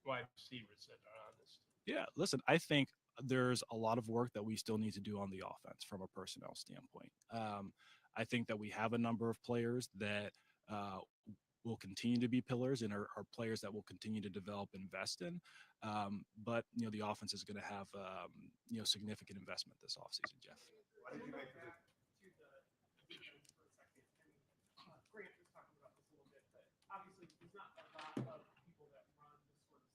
wide receivers that are on this? Yeah, listen, I think there's a lot of work that we still need to do on the offense from a personnel standpoint. I think that we have a number of players that will continue to be pillars and are players that will continue to develop and invest in. But the offense is going to have significant investment this offseason, Jeff. Why did you make the Grant was talking about this a little bit, but obviously there's not a lot of people that run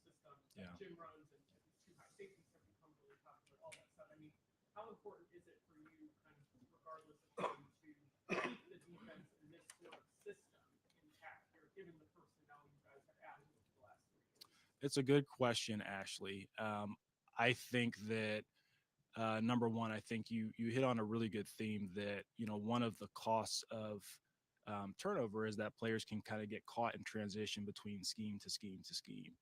this sort of system that Jim runs, and these two high safeties have become really tough, but all that stuff. I mean, how important is it for you, kind of regardless of team, to keep the defense in this sort of system intact here, given the personnel you guys have added over the last 3 years? It's a good question, Ashley. I think that number one, I think you hit on a really good theme that, one of the costs of turnover is that players can kind of get caught in transition between scheme to scheme to scheme.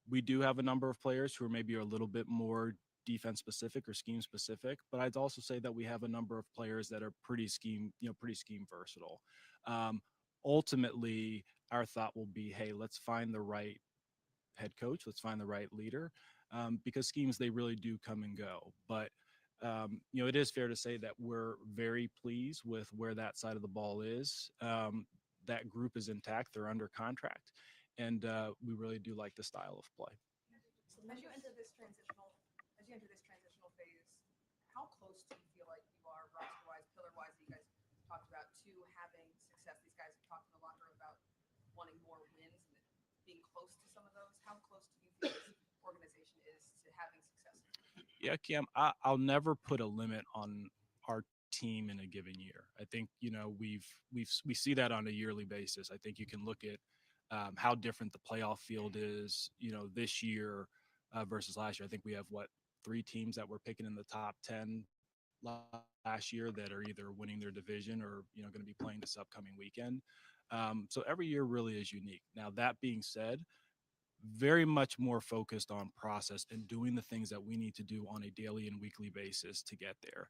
We do have a number of players who are maybe a little bit more defense specific or scheme specific, but I'd also say that we have a number of players that are pretty scheme versatile. Ultimately, our thought will be, hey, let's find the right head coach, let's find the right leader, because schemes, they really do come and go. But it is fair to say that we're very pleased with where that side of the ball is. That group is intact. They're under contract. And we really do like the style of play. As you enter this transitional phase, how close do you feel like you are roster-wise, pillar-wise, that you guys talked about, to having success? These guys have talked in the locker room about wanting more wins and being close to some of those. How close do you feel this organization is to having success? Yeah, Cam, I'll never put a limit on our team in a given year. I think, we see that on a yearly basis. I think you can look at how different the playoff field is, this year versus last year. I think we have 3 teams that were picking in the top 10 last year that are either winning their division or, going to be playing this upcoming weekend. So every year really is unique. Now, that being said, very much more focused on process and doing the things that we need to do on a daily and weekly basis to get there.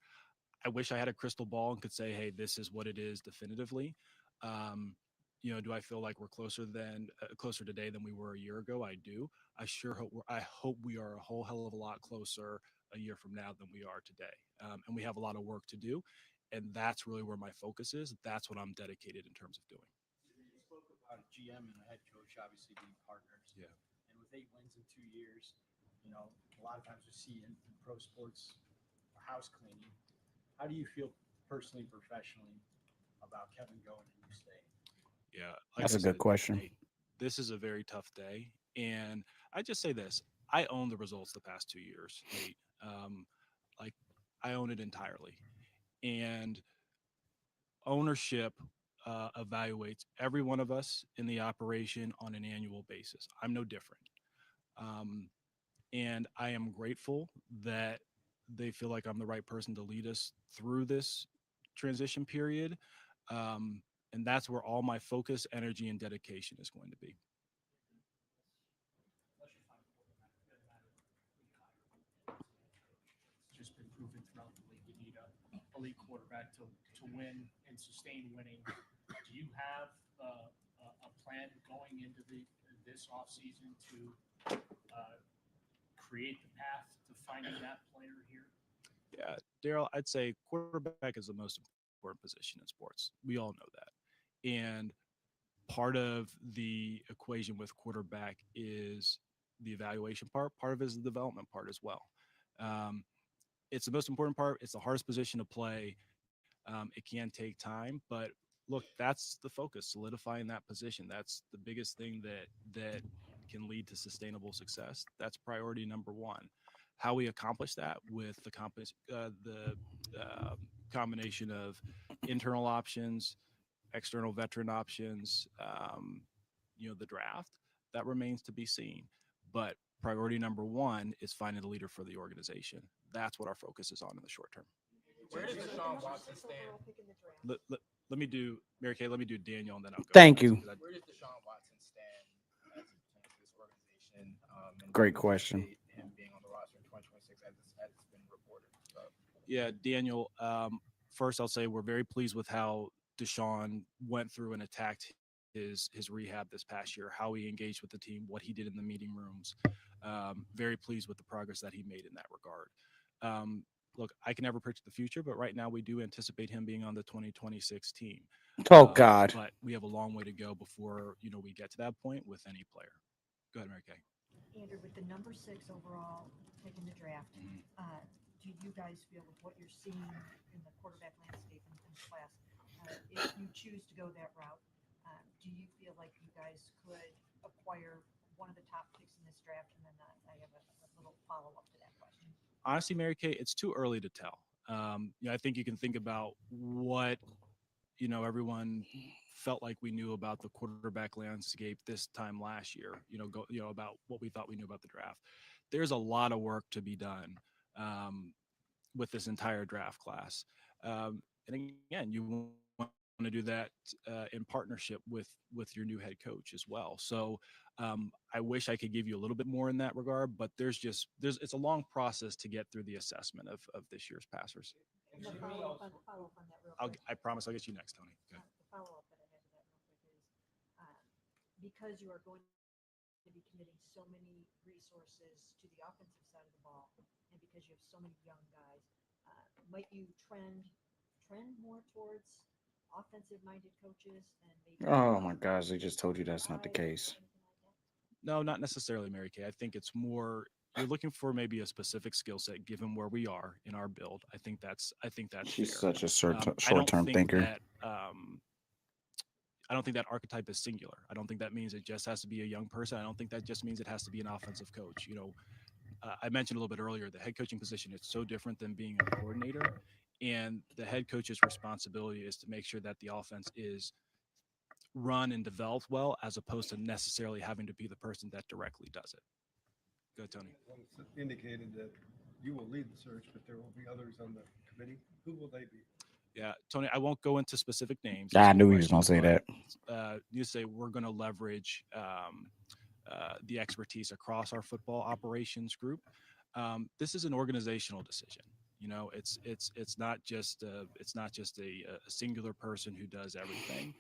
I wish I had a crystal ball and could say, hey, this is what it is definitively. Do I feel like we're closer today than we were a year ago? I do. I hope we are a whole hell of a lot closer a year from now than we are today. And we have a lot of work to do. And that's really where my focus is. That's what I'm dedicated in terms of doing. You spoke about a GM and a head coach obviously being partners. Yeah. And with 8 wins in 2 years, a lot of times we see in pro sports house cleaning. How do you feel personally, professionally about Kevin going and you staying? Yeah. That's a good question. Nate, this is a very tough day. And I just say this, I own the results the past 2 years, Nate. I own it entirely. And ownership evaluates every one of us in the operation on an annual basis. I'm no different. And I am grateful that they feel like I'm the right person to lead us through this transition period. And that's where all my focus, energy, and dedication is going to be. It's just been proven throughout the league. You need a elite quarterback to win and sustain winning. Do you have a plan going into this offseason to create the path to finding that player here? Yeah, Daryl, I'd say quarterback is the most important position in sports. We all know that. And part of the equation with quarterback is the evaluation part. Part of it is the development part as well. It's the most important part. It's the hardest position to play. It can take time, but look, that's the focus, solidifying that position. That's the biggest thing that can lead to sustainable success. That's priority number one. How we accomplish that with the combination of internal options, external veteran options, the draft, that remains to be seen. But priority number one is finding a leader for the organization. That's what our focus is on in the short term. Where does Deshaun Watson stand? Let me do Mary Kay. Let me do Daniel, and then I'll go. Thank you. Where does Deshaun Watson stand as it pertains to this organization? And Great do you question. anticipate him being on the roster in 2026 as it's been reported. Yeah, Daniel. First, I'll say we're very pleased with how Deshaun went through and attacked his rehab this past year, how he engaged with the team, what he did in the meeting rooms. Very pleased with the progress that he made in that regard. Look, I can never predict the future, but right now we do anticipate him being on the 2026 team. Oh God. But we have a long way to go before we get to that point with any player. Go ahead, Mary Kay. Andrew, with the number 6 overall pick in the draft, do you guys feel with what you're seeing in the quarterback landscape in the class, if you choose to go that route, do you feel like you guys could acquire one of the top picks in this draft? And then I have a little follow-up to that question. Honestly, Mary Kay, it's too early to tell. I think you can think about what everyone felt like we knew about the quarterback landscape this time last year. About what we thought we knew about the draft. There's a lot of work to be done with this entire draft class, and again, you want to do that in partnership with your new head coach as well. So I wish I could give you a little bit more in that regard, but it's a long process to get through the assessment of this year's passers. Follow up on that real quick. I promise I'll get you next, Tony. Okay. The follow-up that I have to that real quick is because you are going to be committing so many resources to the offensive side of the ball, and because you have so many young guys, might you trend more towards offensive-minded coaches and maybe? Oh my gosh, they just told you that's not the case. No, not necessarily, Mary Kay. I think it's more you're looking for maybe a specific skill set given where we are in our build. I think that's She's fair. such a short-term think thinker. That, I don't think that archetype is singular. I don't think that means it just has to be a young person. I don't think that just means it has to be an offensive coach. I mentioned a little bit earlier, the head coaching position, it's so different than being a coordinator. And the head coach's responsibility is to make sure that the offense is run and developed well, as opposed to necessarily having to be the person that directly does it. Go, Tony. It's indicated that you will lead the search, but there will be others on the committee. Who will they be? Yeah, Tony, I won't go into specific names. I knew he was going to say that. You say we're going to leverage the expertise across our football operations group. This is an organizational decision. It's not just a singular person who does everything.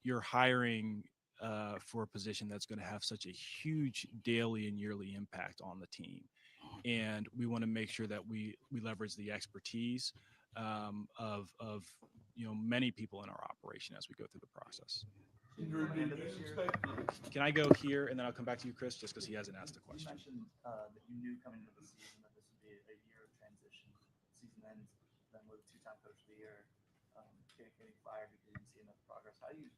You're hiring for a position that's going to have such a huge daily and yearly impact on the team, and we want to make sure that we leverage the expertise of many people in our operation as we go through the process. Can I go here and then I'll come back to you, Chris, just because he hasn't asked a question. You mentioned that you knew coming into the season that this would be a year of transition. Season ends, then with two-time coach of the year, getting fired because you didn't see enough progress. How do you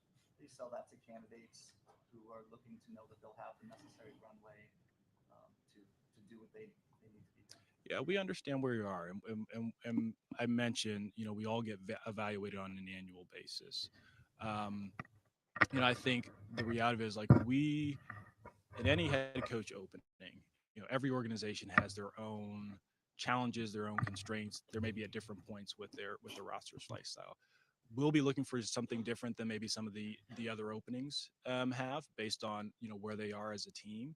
sell that to candidates who are looking to know that they'll have the necessary runway to do what they need to be done? Yeah, we understand where you are, and I mentioned, we all get evaluated on an annual basis. I think the reality is, like, in any head coach opening, every organization has their own challenges, their own constraints. There may be at different points with the roster's lifestyle. We'll be looking for something different than maybe some of the other openings have, based on where they are as a team.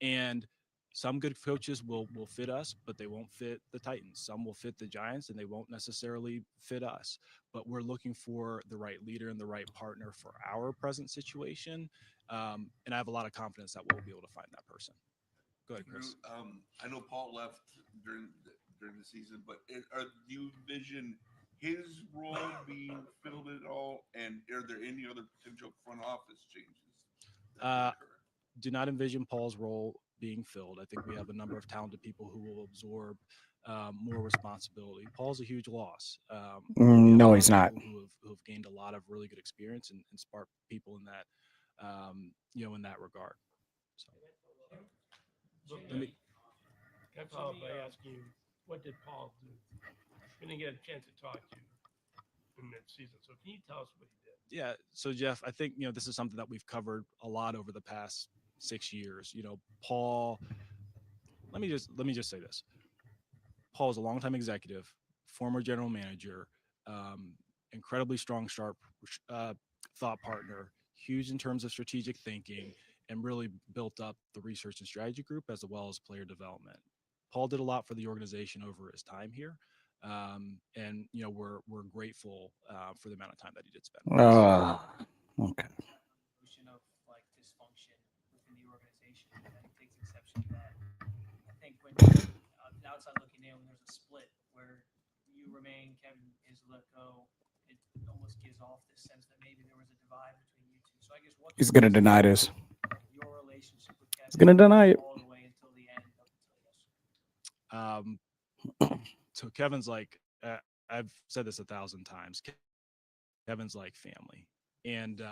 And some good coaches will fit us, but they won't fit the Titans. Some will fit the Giants, and they won't necessarily fit us. But we're looking for the right leader and the right partner for our present situation. And I have a lot of confidence that we'll be able to find that person. Go ahead, Chris. I know Paul left during the season, but do you envision his role being filled at all? And are there any other potential front office changes? Do not envision Paul's role being filled. I think we have a number of talented people who will absorb more responsibility. Paul's a huge loss. No, he's not. Who have gained a lot of really good experience and sparked people in that, in that regard. So, Can I follow up by asking, what did Paul do? We didn't get a chance to talk to you in mid-season. So can you tell us what he did? Yeah. So Jeff, I think, this is something that we've covered a lot over the past 6 years. Paul, let me just say this. Paul is a longtime executive, former general manager, incredibly strong, sharp thought partner, huge in terms of strategic thinking, and really built up the research and strategy group as well as player development. Paul did a lot for the organization over his time here. And we're grateful for the amount of time that he did spend with us. Okay. Notion of like dysfunction within the organization, and he takes exception to that. I think when the outside looking in, when there's a split where you remain, Kevin is let go, it almost gives off this sense that maybe there was a divide between you two. So I guess what He's gonna deny this. your relationship with Kevin He's gonna deny it. all the way until the end up until yesterday. So Kevin's like, I've said this 1,000 times. Kevin's like family, and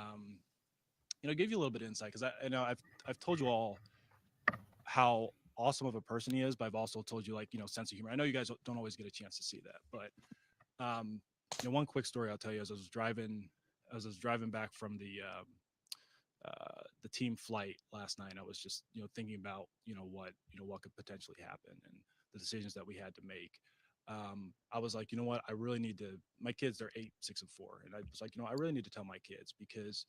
give you a little bit of insight because I know I've told you all how awesome of a person he is, but I've also told you sense of humor. I know you guys don't always get a chance to see that, but one quick story I'll tell you as I was driving back from the team flight last night. I was just thinking about what could potentially happen and the decisions that we had to make. I was like, what? I really need to. My kids, they're 8, 6, and 4, and I was like, I really need to tell my kids because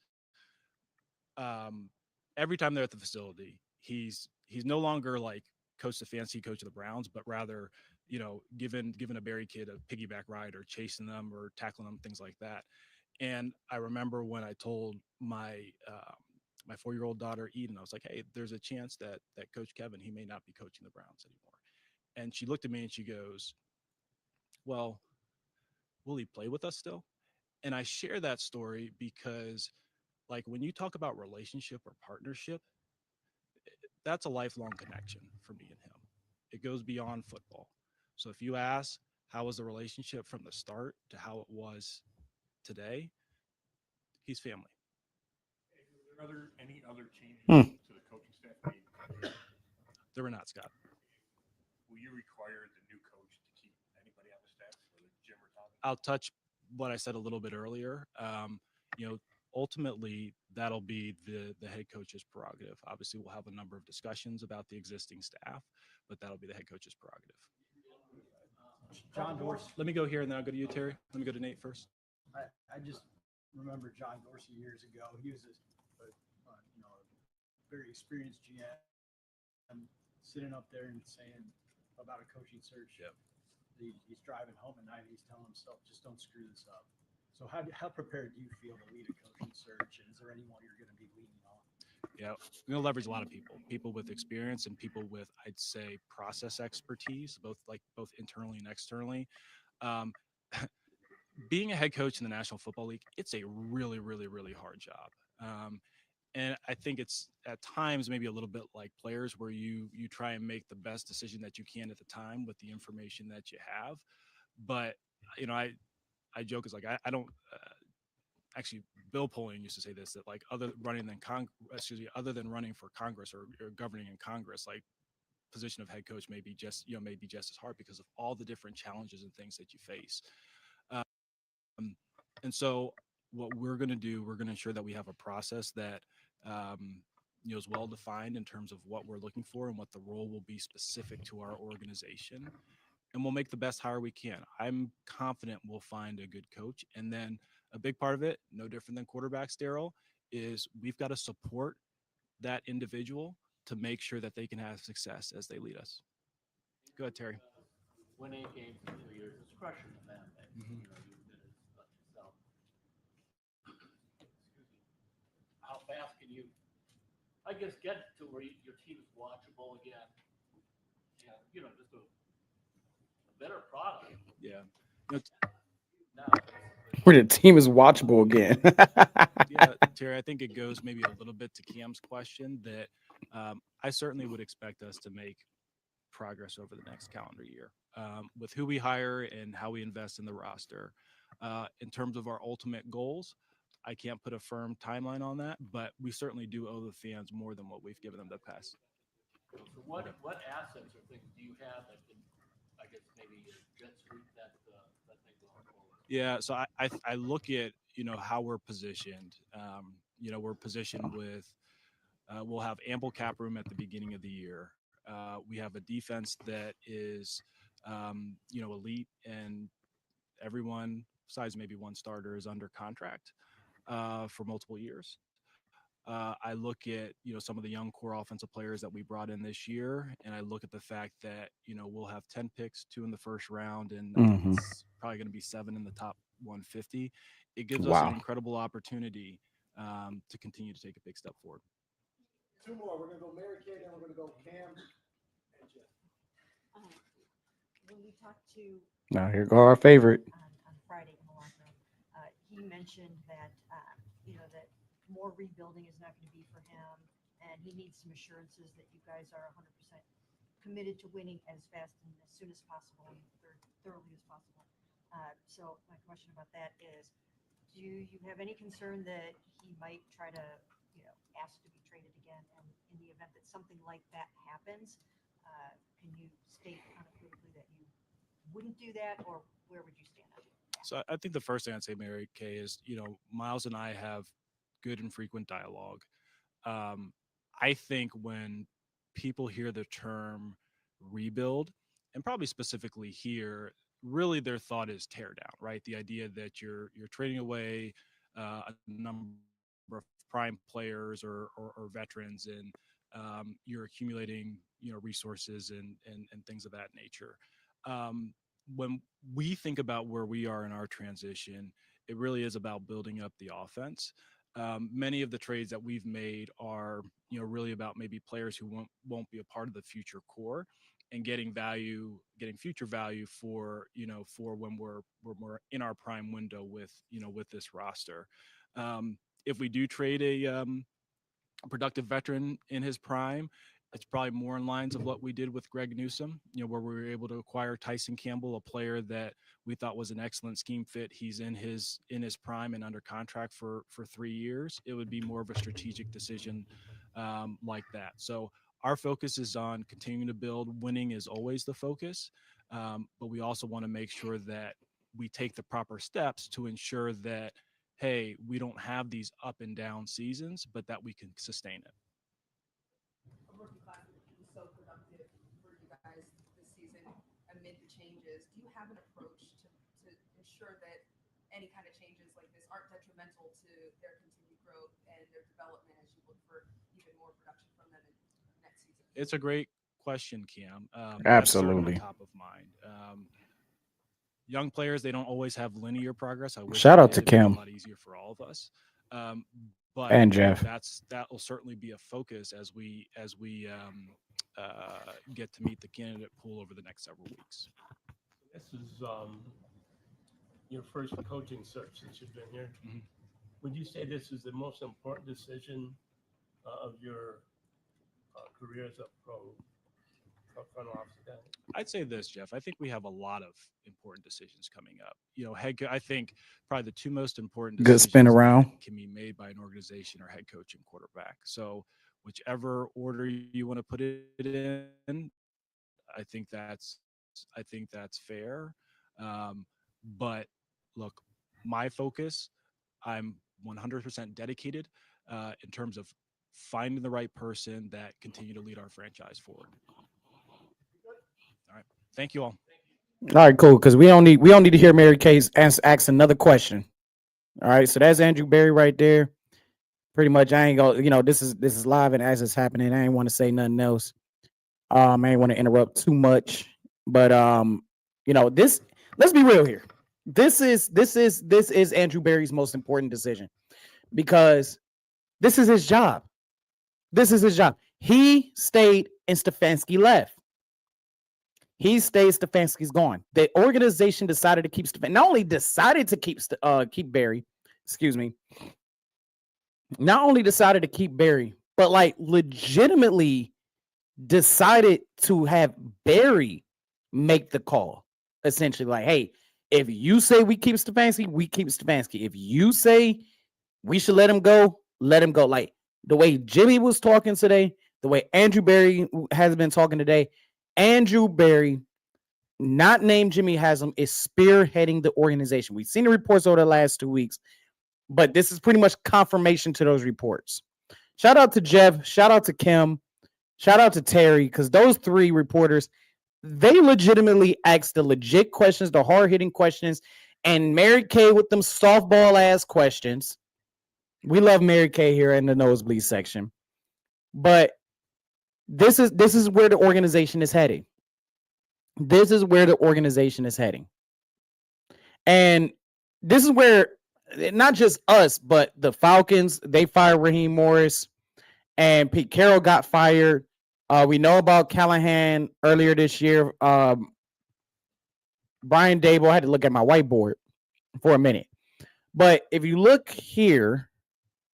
every time they're at the facility, he's no longer like Coach Stefanski, coach of the Browns, but rather giving a Barry kid a piggyback ride or chasing them or tackling them, things like that. And I remember when I told my 4-year-old daughter Eden, I was like, hey, there's a chance that Coach Kevin, he may not be coaching the Browns anymore. And she looked at me and she goes, well, will he play with us still? And I share that story because like when you talk about relationship or partnership, that's a lifelong connection for me and him. It goes beyond football. So if you ask, how was the relationship from the start to how it was today? He's family. Are there any other changes to the coaching staff made? There were not, Scott. Will you require the new coach to keep anybody on the staff, whether Jim or Tommy? I'll touch what I said a little bit earlier. Ultimately, that'll be the head coach's prerogative. Obviously, we'll have a number of discussions about the existing staff, but that'll be the head coach's prerogative. John Dorsey. Let me go here, and then I'll go to you, Terry. Let me go to Nate first. I just remember John Dorsey years ago. He was a very experienced GM, sitting up there and saying about a coaching search. Yep. He's driving home at night. He's telling himself, just don't screw this up. So how prepared do you feel to lead a coaching search? And is there anyone you're going to be leaning on? Yeah, we're going to leverage a lot of people with experience and people with, I'd say, process expertise, both internally and externally. Being a head coach in the National Football League, it's a really, really, really hard job. And I think it's at times maybe a little bit like players where you try and make the best decision that you can at the time with the information that you have. But, I joke is like, I don't actually Bill Polian used to say this, that like other than running for Congress or governing in Congress, like position of head coach may be just as hard because of all the different challenges and things that you face. And so what we're going to do, we're going to ensure that we have a process that is well defined in terms of what we're looking for and what the role will be specific to our organization. And we'll make the best hire we can. I'm confident we'll find a good coach. And then a big part of it, no different than quarterbacks, Daryl, is we've got to support that individual to make sure that they can have success as they lead us. Go ahead, Terry. Winning games in 2 years is crushing the fan base. You did it yourself. Excuse me. How fast can you, I guess, get to where your team is watchable again? And, just a better product. Yeah. Where the team is watchable again. Yeah, Terry, I think it goes maybe a little bit to Cam's question that I certainly would expect us to make progress over the next calendar year with who we hire and how we invest in the roster. In terms of our ultimate goals, I can't put a firm timeline on that, but we certainly do owe the fans more than what we've given them the past. So what assets or things do you have that can, I guess maybe jet sweep that thing going forward? Yeah, so I look at how we're positioned. We're positioned with we'll have ample cap room at the beginning of the year. We have a defense that is elite, and everyone besides maybe one starter is under contract for multiple years. I look at some of the young core offensive players that we brought in this year, and I look at the fact that we'll have 10 picks, 2 in the first round, and I think it's probably going to be 7 in the top 150. It gives us an Wow. incredible opportunity to continue to take a big step forward. Two more. We're gonna go Mary Kay, then we're gonna go Cam and Jeff. When we talked to Now here go our favorite. on Friday in the locker room, he mentioned that that more rebuilding is not going to be for him, and he needs some assurances that you guys are 100% committed to winning as fast and as soon as possible and thoroughly as possible. So my question about that is, do you have any concern that he might try to ask to be traded again, and in the event that something like that happens, can you state unequivocally that you wouldn't do that, or where would you stand on it? So I think the first thing I'd say, Mary Kay, is Miles and I have good and frequent dialogue. I think when people hear the term rebuild, and probably specifically here, really their thought is tear down, right? The idea that you're trading away a number of prime players or veterans, and you're accumulating resources and things of that nature. When we think about where we are in our transition, it really is about building up the offense. Many of the trades that we've made are, really about maybe players who won't be a part of the future core, and getting future value for when we're in our prime window with this roster. If we do trade a productive veteran in his prime, it's probably more in lines of what we did with Greg Newsome, where we were able to acquire Tyson Campbell, a player that we thought was an excellent scheme fit. He's in his prime and under contract for 3 years. It would be more of a strategic decision like that. So our focus is on continuing to build. Winning is always the focus, but we also want to make sure that we take the proper steps to ensure that, hey, we don't have these up and down seasons, but that we can sustain it. Rookie class was so productive for you guys this season amid the changes. Do you have an approach to ensure that any kind of changes like this aren't detrimental to their continued growth and their development as you look for even more production from them in next season? It's a great question, Cam. Absolutely. That's certainly top of mind. Young players, they don't always have linear progress. I wish Shout they out to did. It'd be Kim. a lot easier for all of us. But And Jeff. that will certainly be a focus as we get to meet the candidate pool over the next several weeks. This is your first coaching search since you've been here. Mhm. Would you say this is the most important decision of your career as a pro front office guy? I'd say this, Jeff. I think we have a lot of important decisions coming up. I think probably the two most important Good decisions spin around. that can be made by an organization are head coach and quarterback. So whichever order you want to put it in, I think that's fair. But look, my focus, I'm 100% dedicated in terms of finding the right person that continue to lead our franchise forward. All right. Thank you all. All right, cool. Because we don't need to hear Mary Kay ask another question. All right, so that's Andrew Berry right there. Pretty much, I ain't gonna, this is live, and as it's happening, I ain't want to say nothing else. I ain't want to interrupt too much, but this. Let's be real here. This is Andrew Berry's most important decision, because this is his job. This is his job. He stayed and Stefanski left. He stays, Stefanski's gone. The organization decided to keep Stefanski. Not only decided to keep Berry, excuse me. Not only decided to keep Berry, but like legitimately decided to have Berry make the call. Essentially, like, hey, if you say we keep Stefanski, we keep Stefanski. If you say we should let him go, let him go. Like the way Jimmy was talking today, the way Andrew Berry has been talking today, Andrew Berry not named Jimmy Haslam, is spearheading the organization. We've seen the reports over the last 2 weeks, but this is pretty much confirmation to those reports. Shout out to Jeff. Shout out to Kim. Shout out to Terry, because those 3 reporters, they legitimately asked the legit questions, the hard-hitting questions, and Mary Kay with them softball-ass questions. We love Mary Kay here in the nosebleed section. But this is where the organization is heading. This is where the organization is heading. And this is where not just us, but the Falcons, they fired Raheem Morris, and Pete Carroll got fired. We know about Callahan earlier this year. Brian Dable, I had to look at my whiteboard for a minute. But if you look here,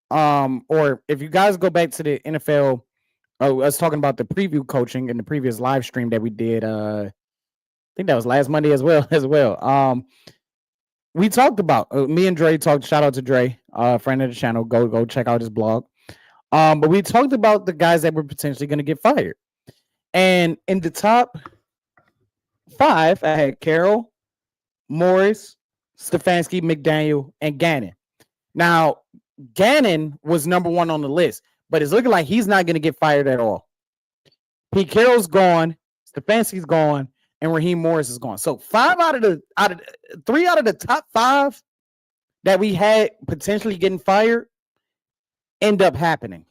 or if you guys go back to the NFL, I was talking about the preview coaching in the previous live stream that we did. I think that was last Monday as well. We talked about me and Dre talked. Shout out to Dre, friend of the channel. Go check out his blog. But we talked about the guys that were potentially going to get fired, and in the top 5, I had Carroll, Morris, Stefanski, McDaniel, and Gannon. Now, Gannon was number 1 on the list, but it's looking like he's not going to get fired at all. Pete Carroll's gone, Stefanski's gone, and Raheem Morris is gone. So 3 out of the top 5 that we had potentially getting fired end up happening.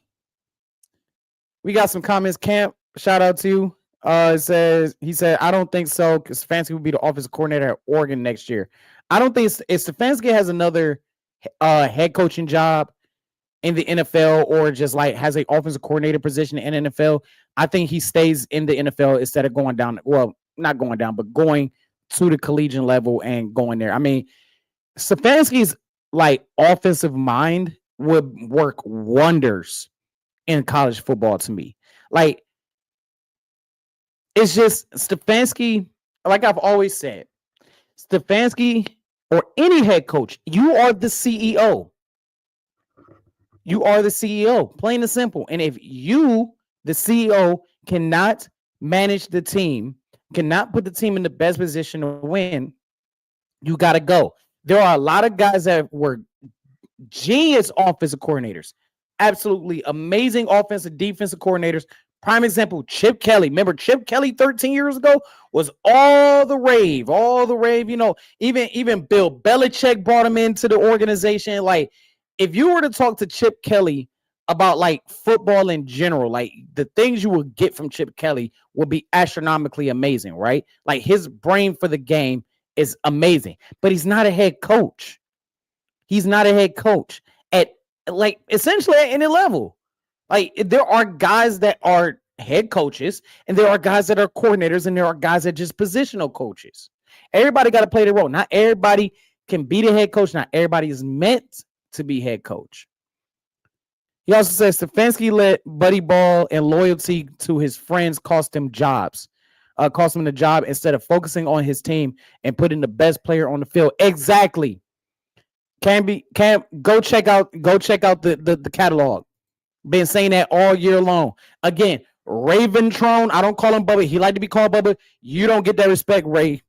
We got some comments. Camp, shout out to you. He said, I don't think so, because Stefanski will be the offensive coordinator at Oregon next year. I don't think if Stefanski has another head coaching job in the NFL, or just like has an offensive coordinator position in NFL, I think he stays in the NFL instead of going down. Well, not going down, but going to the collegiate level and going there. I mean, Stefanski's like offensive mind would work wonders in college football to me. Like, it's just Stefanski, like I've always said, Stefanski or any head coach, you are the CEO. You are the CEO, plain and simple. And if you, the CEO, cannot manage the team, cannot put the team in the best position to win, you got to go. There are a lot of guys that were genius offensive coordinators, absolutely amazing offensive, defensive coordinators. Prime example, Chip Kelly. Remember, Chip Kelly 13 years ago was all the rave. You know, even Bill Belichick brought him into the organization. Like, if you were to talk to Chip Kelly about like football in general, like the things you will get from Chip Kelly will be astronomically amazing, right? Like, his brain for the game is amazing, but he's not a head coach. He's not a head coach at, like, essentially at any level. Like, there are guys that are head coaches, and there are guys that are coordinators, and there are guys that are just positional coaches. Everybody got to play their role. Not everybody can be the head coach. Not everybody is meant to be head coach. He also says Stefanski let buddy ball and loyalty to his friends cost him jobs. Cost him the job instead of focusing on his team and putting the best player on the field. Exactly. Go check out the catalog. Been saying that all year long. Again, Raventrone, I don't call him Bubba. He like to be called Bubba. You don't get that respect, Ray.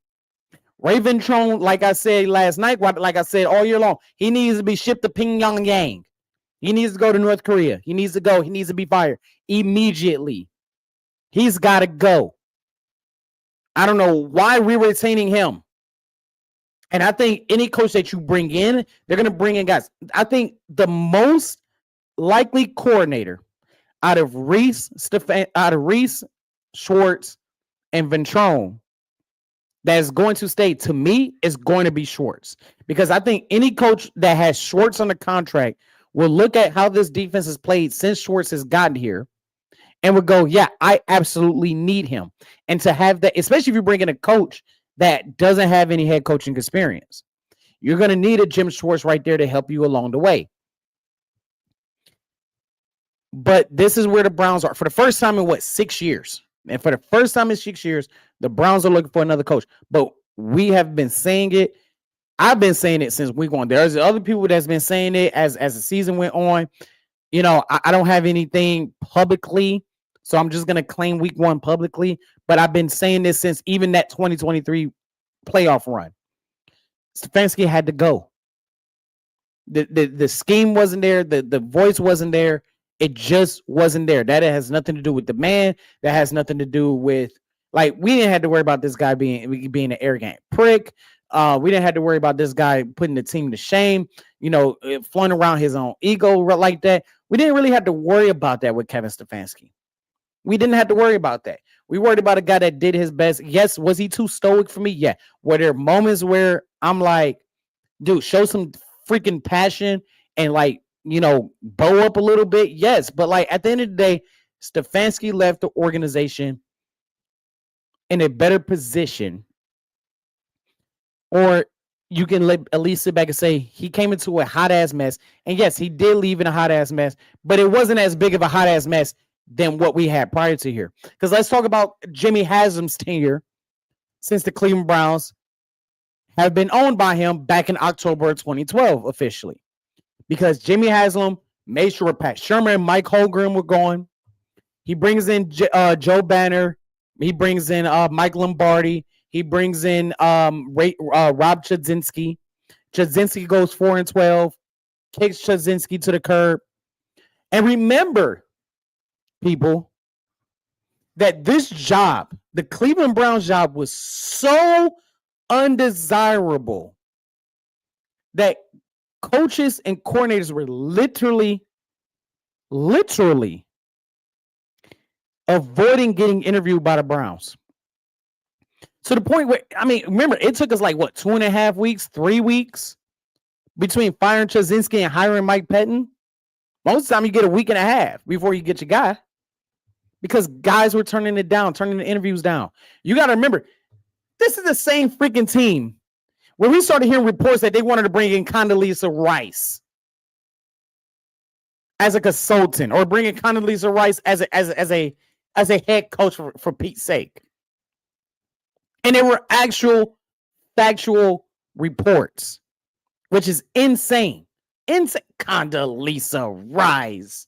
Raventrone, like I said last night, like I said all year long, he needs to be shipped to Pyongyang. He needs to go to North Korea. He needs to go. He needs to be fired immediately. He's got to go. I don't know why we're retaining him. And I think any coach that you bring in, they're going to bring in guys. I think the most likely coordinator out of Reese, Schwartz, and Ventrone that's going to stay, to me, is going to be Schwartz. Because I think any coach that has Schwartz on the contract will look at how this defense has played since Schwartz has gotten here and would go, yeah, I absolutely need him. And to have that, especially if you bring in a coach that doesn't have any head coaching experience, you're going to need a Jim Schwartz right there to help you along the way. But this is where the Browns are for the first time in 6 years. And for the first time in 6 years, the Browns are looking for another coach. But we have been saying it. I've been saying it since week one. There's other people that's been saying it as the season went on. You know, I don't have anything publicly So I'm just going to claim week 1 publicly. But I've been saying this since even that 2023 playoff run. Stefanski had to go. The scheme wasn't there. The voice wasn't there. It just wasn't there. That has nothing to do with the man. That has nothing to do with, like, we didn't have to worry about this guy being an arrogant prick. We didn't have to worry about this guy putting the team to shame, flying around his own ego like that. We didn't really have to worry about that with Kevin Stefanski. We didn't have to worry about that. We worried about a guy that did his best. Yes, was he too stoic for me? Yeah. Were there moments where I'm like, dude, show some freaking passion and bow up a little bit? Yes. But at the end of the day, Stefanski left the organization in a better position. Or you can at least sit back and say he came into a hot ass mess. And yes, he did leave in a hot ass mess, but it wasn't as big of a hot ass mess than what we had prior to here. Because let's talk about Jimmy Haslam's tenure since the Cleveland Browns have been owned by him back in October of 2012 officially. Because Jimmy Haslam made sure Pat Sherman and Mike Holmgren were gone. He brings in Joe Banner. He brings in Mike Lombardi. He brings in Rob Chudzinski. Chudzinski goes 4-12, kicks Chudzinski to the curb. And remember, people, that this job, the Cleveland Browns job, was so undesirable that coaches and coordinators were literally avoiding getting interviewed by the Browns. To the point where, remember, it took us 2.5 weeks, 3 weeks between firing Chudzinski and hiring Mike Pettin. Most of the time you get a week and a half before you get your guy. Because guys were turning it down, turning the interviews down. You got to remember, this is the same freaking team where we started hearing reports that they wanted to bring in Condoleezza Rice as a consultant, or bring in Condoleezza Rice as a head coach for Pete's sake. And there were actual factual reports, which is insane. Condoleezza Rice.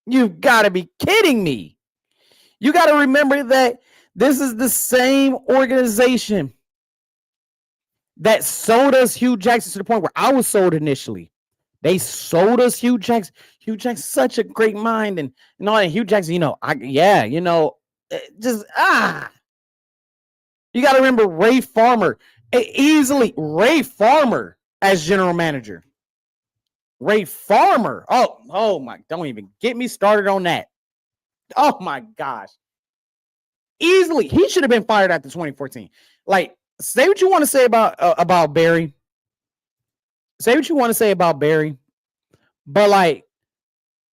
You've got to be kidding me. You got to remember that this is the same organization that sold us Hugh Jackson to the point where I was sold initially. They sold us Hugh Jackson. Hugh Jackson's such a great mind. And Hugh Jackson, You got to remember Ray Farmer. Ray Farmer as general manager. Ray Farmer. Oh my, don't even get me started on that. Oh my gosh. Easily, he should have been fired after 2014. Say what you want to say about Barry. Say what you want to say about Barry. But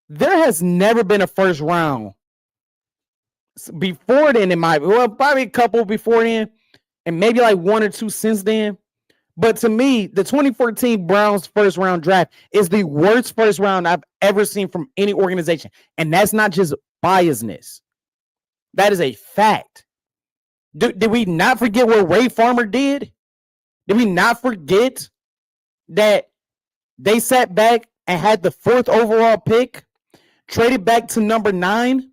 there has never been a first round before then, probably a couple before then, and maybe 1 or 2 since then. But to me, the 2014 Browns first round draft is the worst first round I've ever seen from any organization. And that's not just biasness. That is a fact. Did we not forget what Ray Farmer did? Did we not forget that they sat back and had the 4th overall pick, traded back to number 9,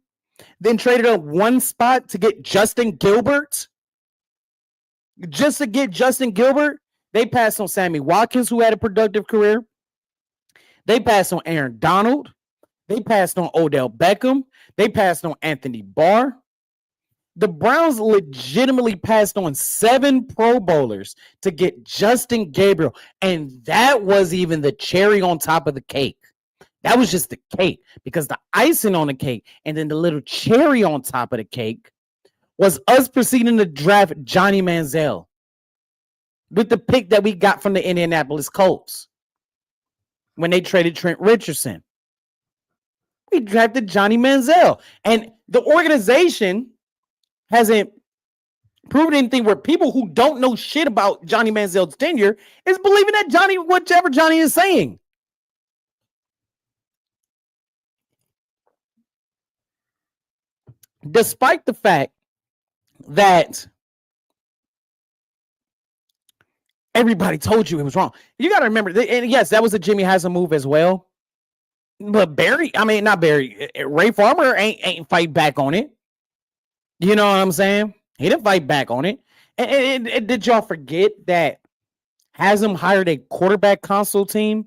then traded up 1 spot to get Justin Gilbert? Just to get Justin Gilbert, they passed on Sammy Watkins, who had a productive career. They passed on Aaron Donald. They passed on Odell Beckham. They passed on Anthony Barr. The Browns legitimately passed on 7 Pro Bowlers to get Justin Gabriel. And that was even the cherry on top of the cake. That was just the cake, because the icing on the cake and then the little cherry on top of the cake was us proceeding to draft Johnny Manziel with the pick that we got from the Indianapolis Colts when they traded Trent Richardson. We drafted Johnny Manziel. And the organization hasn't proven anything where people who don't know shit about Johnny Manziel's tenure is believing that whatever Johnny is saying. Despite the fact that everybody told you it was wrong. You got to remember, and yes, that was a Jimmy Haslam move as well. But Ray Farmer ain't fight back on it. You know what I'm saying? He didn't fight back on it. And did y'all forget that Haslam hired a quarterback console team,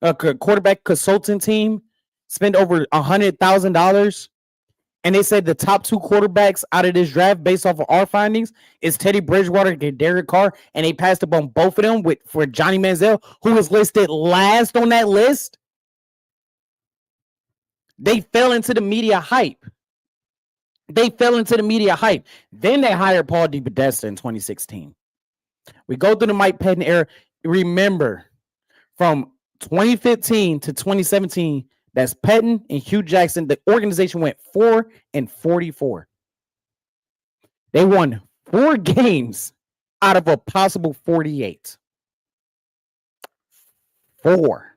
a quarterback consultant team, spent over $100,000, and they said the top two quarterbacks out of this draft, based off of our findings, is Teddy Bridgewater and Derek Carr, and they passed up on both of them for Johnny Manziel, who was listed last on that list. They fell into the media hype. Then they hired Paul DePodesta in 2016. We go through the Mike Pettin era. Remember, from 2015 to 2017, that's Pettin and Hugh Jackson. The organization went 4-44. They won 4 games out of a possible 48. 4.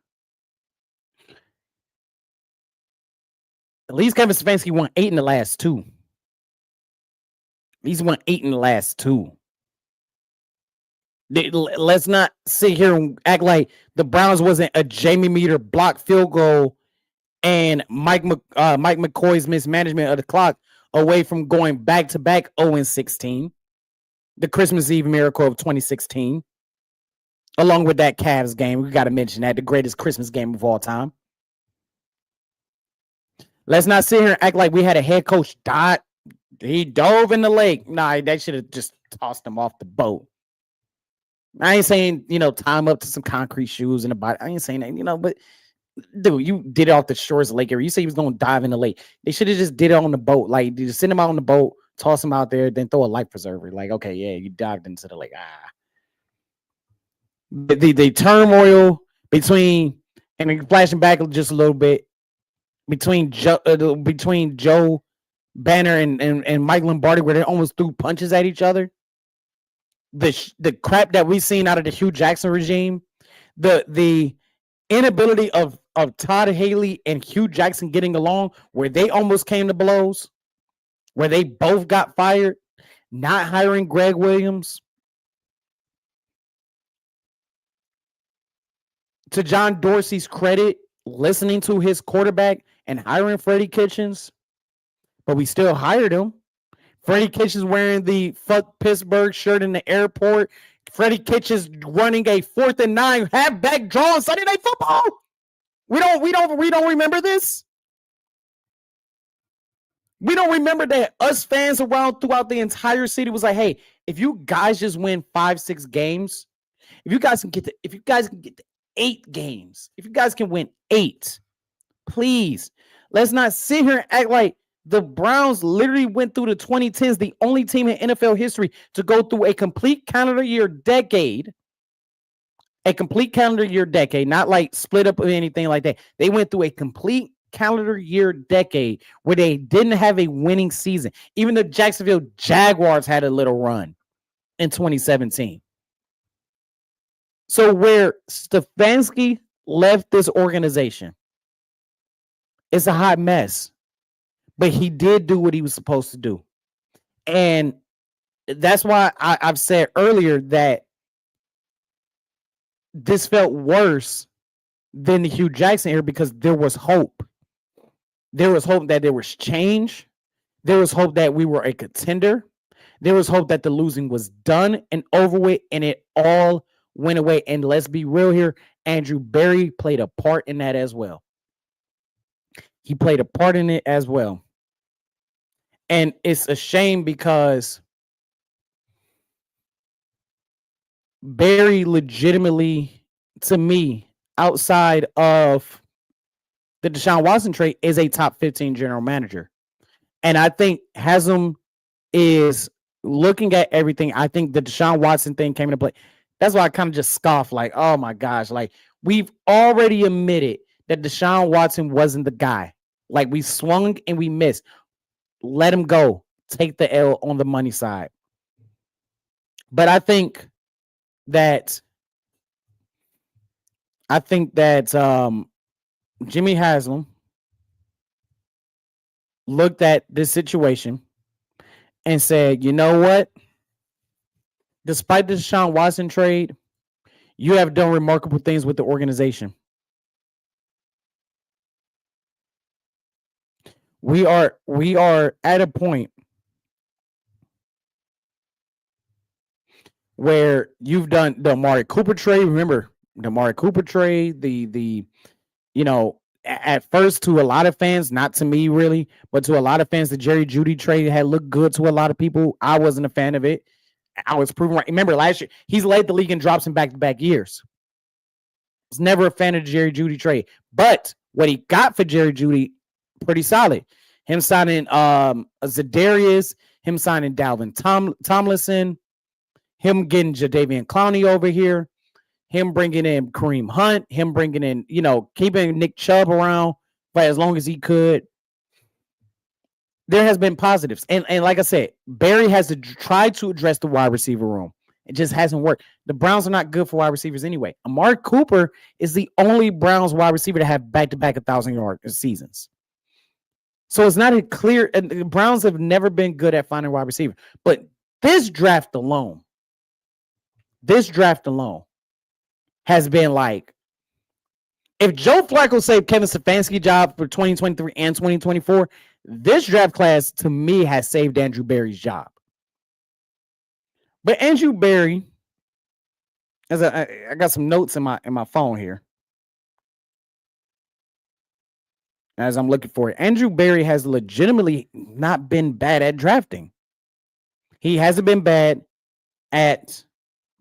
At least Kevin Stefanski won 8 in the last 2. He's won 8 in the last 2. Let's not sit here and act like the Browns wasn't a Jamie Meter block field goal and Mike McCoy's mismanagement of the clock away from going back-to-back 0-16. The Christmas Eve miracle of 2016. Along with that Cavs game. We got to mention that. The greatest Christmas game of all time. Let's not sit here and act like we had a head coach he dove in the lake. Nah, they should have just tossed him off the boat. I ain't saying, tie him up to some concrete shoes in the body. I ain't saying that, but dude, you did it off the shores of Lake Erie. You say he was going to dive in the lake. They should have just did it on the boat. Like, just send him out on the boat, toss him out there, then throw a life preserver. Like, okay, yeah, you dived into the lake. The turmoil between, and flashing back just a little bit, between Joe Banner and Mike Lombardi, where they almost threw punches at each other. The crap that we've seen out of the Hugh Jackson regime, the inability of Todd Haley and Hugh Jackson getting along, where they almost came to blows, where they both got fired, not hiring Greg Williams. To John Dorsey's credit, listening to his quarterback and hiring Freddie Kitchens, but we still hired him. Freddie Kitchens wearing the fuck Pittsburgh shirt in the airport. Freddie Kitchens running a 4th and 9 halfback draw on Sunday Night Football. We don't remember this. We don't remember that us fans around throughout the entire city was like, hey, if you guys just win 5-6 games, if you guys can get to 8 games, if you guys can win 8, please, let's not sit here and act like the Browns literally went through the 2010s, the only team in NFL history to go through a complete calendar year decade. A complete calendar year decade, not like split up or anything like that. They went through a complete calendar year decade where they didn't have a winning season. Even the Jacksonville Jaguars had a little run in 2017. So where Stefanski left this organization, it's a hot mess. But he did do what he was supposed to do. And that's why I've said earlier that this felt worse than the Hugh Jackson era because there was hope. There was hope that there was change. There was hope that we were a contender. There was hope that the losing was done and over with, and it all went away. And let's be real here, Andrew Berry played a part in that as well. He played a part in it as well. And it's a shame because Berry legitimately, to me, outside of the Deshaun Watson trade, is a top 15 general manager. And I think Haslam is looking at everything. I think the Deshaun Watson thing came into play. That's why I kind of just scoffed, like, oh my gosh, like we've already admitted that Deshaun Watson wasn't the guy. Like we swung and we missed. Let him go. Take the L on the money side. But I think that Jimmy Haslam looked at this situation and said, you know what? Despite the Deshaun Watson trade, you have done remarkable things with the organization. We are at a point where you've done the Amari Cooper trade. Remember the Amari Cooper trade, the at first to a lot of fans, not to me really, but to a lot of fans, the Jerry Jeudy trade had looked good to a lot of people. I wasn't a fan of it. I was proven right. Remember last year, he's led the league in drops in back-to-back years. I was never a fan of the Jerry Jeudy trade, but what he got for Jerry Jeudy, pretty solid. Him signing Zadarius, him signing Dalvin Tomlinson, him getting Jadeveon Clowney over here, him bringing in Kareem Hunt, him bringing in, keeping Nick Chubb around for as long as he could. There has been positives. And like I said, Barry has to try to address the wide receiver room. It just hasn't worked. The Browns are not good for wide receivers anyway. Amari Cooper is the only Browns wide receiver to have back-to-back 1,000-yard seasons. So it's not a clear, and the Browns have never been good at finding wide receiver. But this draft alone has been like, if Joe Flacco saved Kevin Stefanski job for 2023 and 2024, this draft class to me has saved Andrew Berry's job. But Andrew Berry, I got some notes in my phone here as I'm looking for it. Andrew Berry has legitimately not been bad at drafting. He hasn't been bad at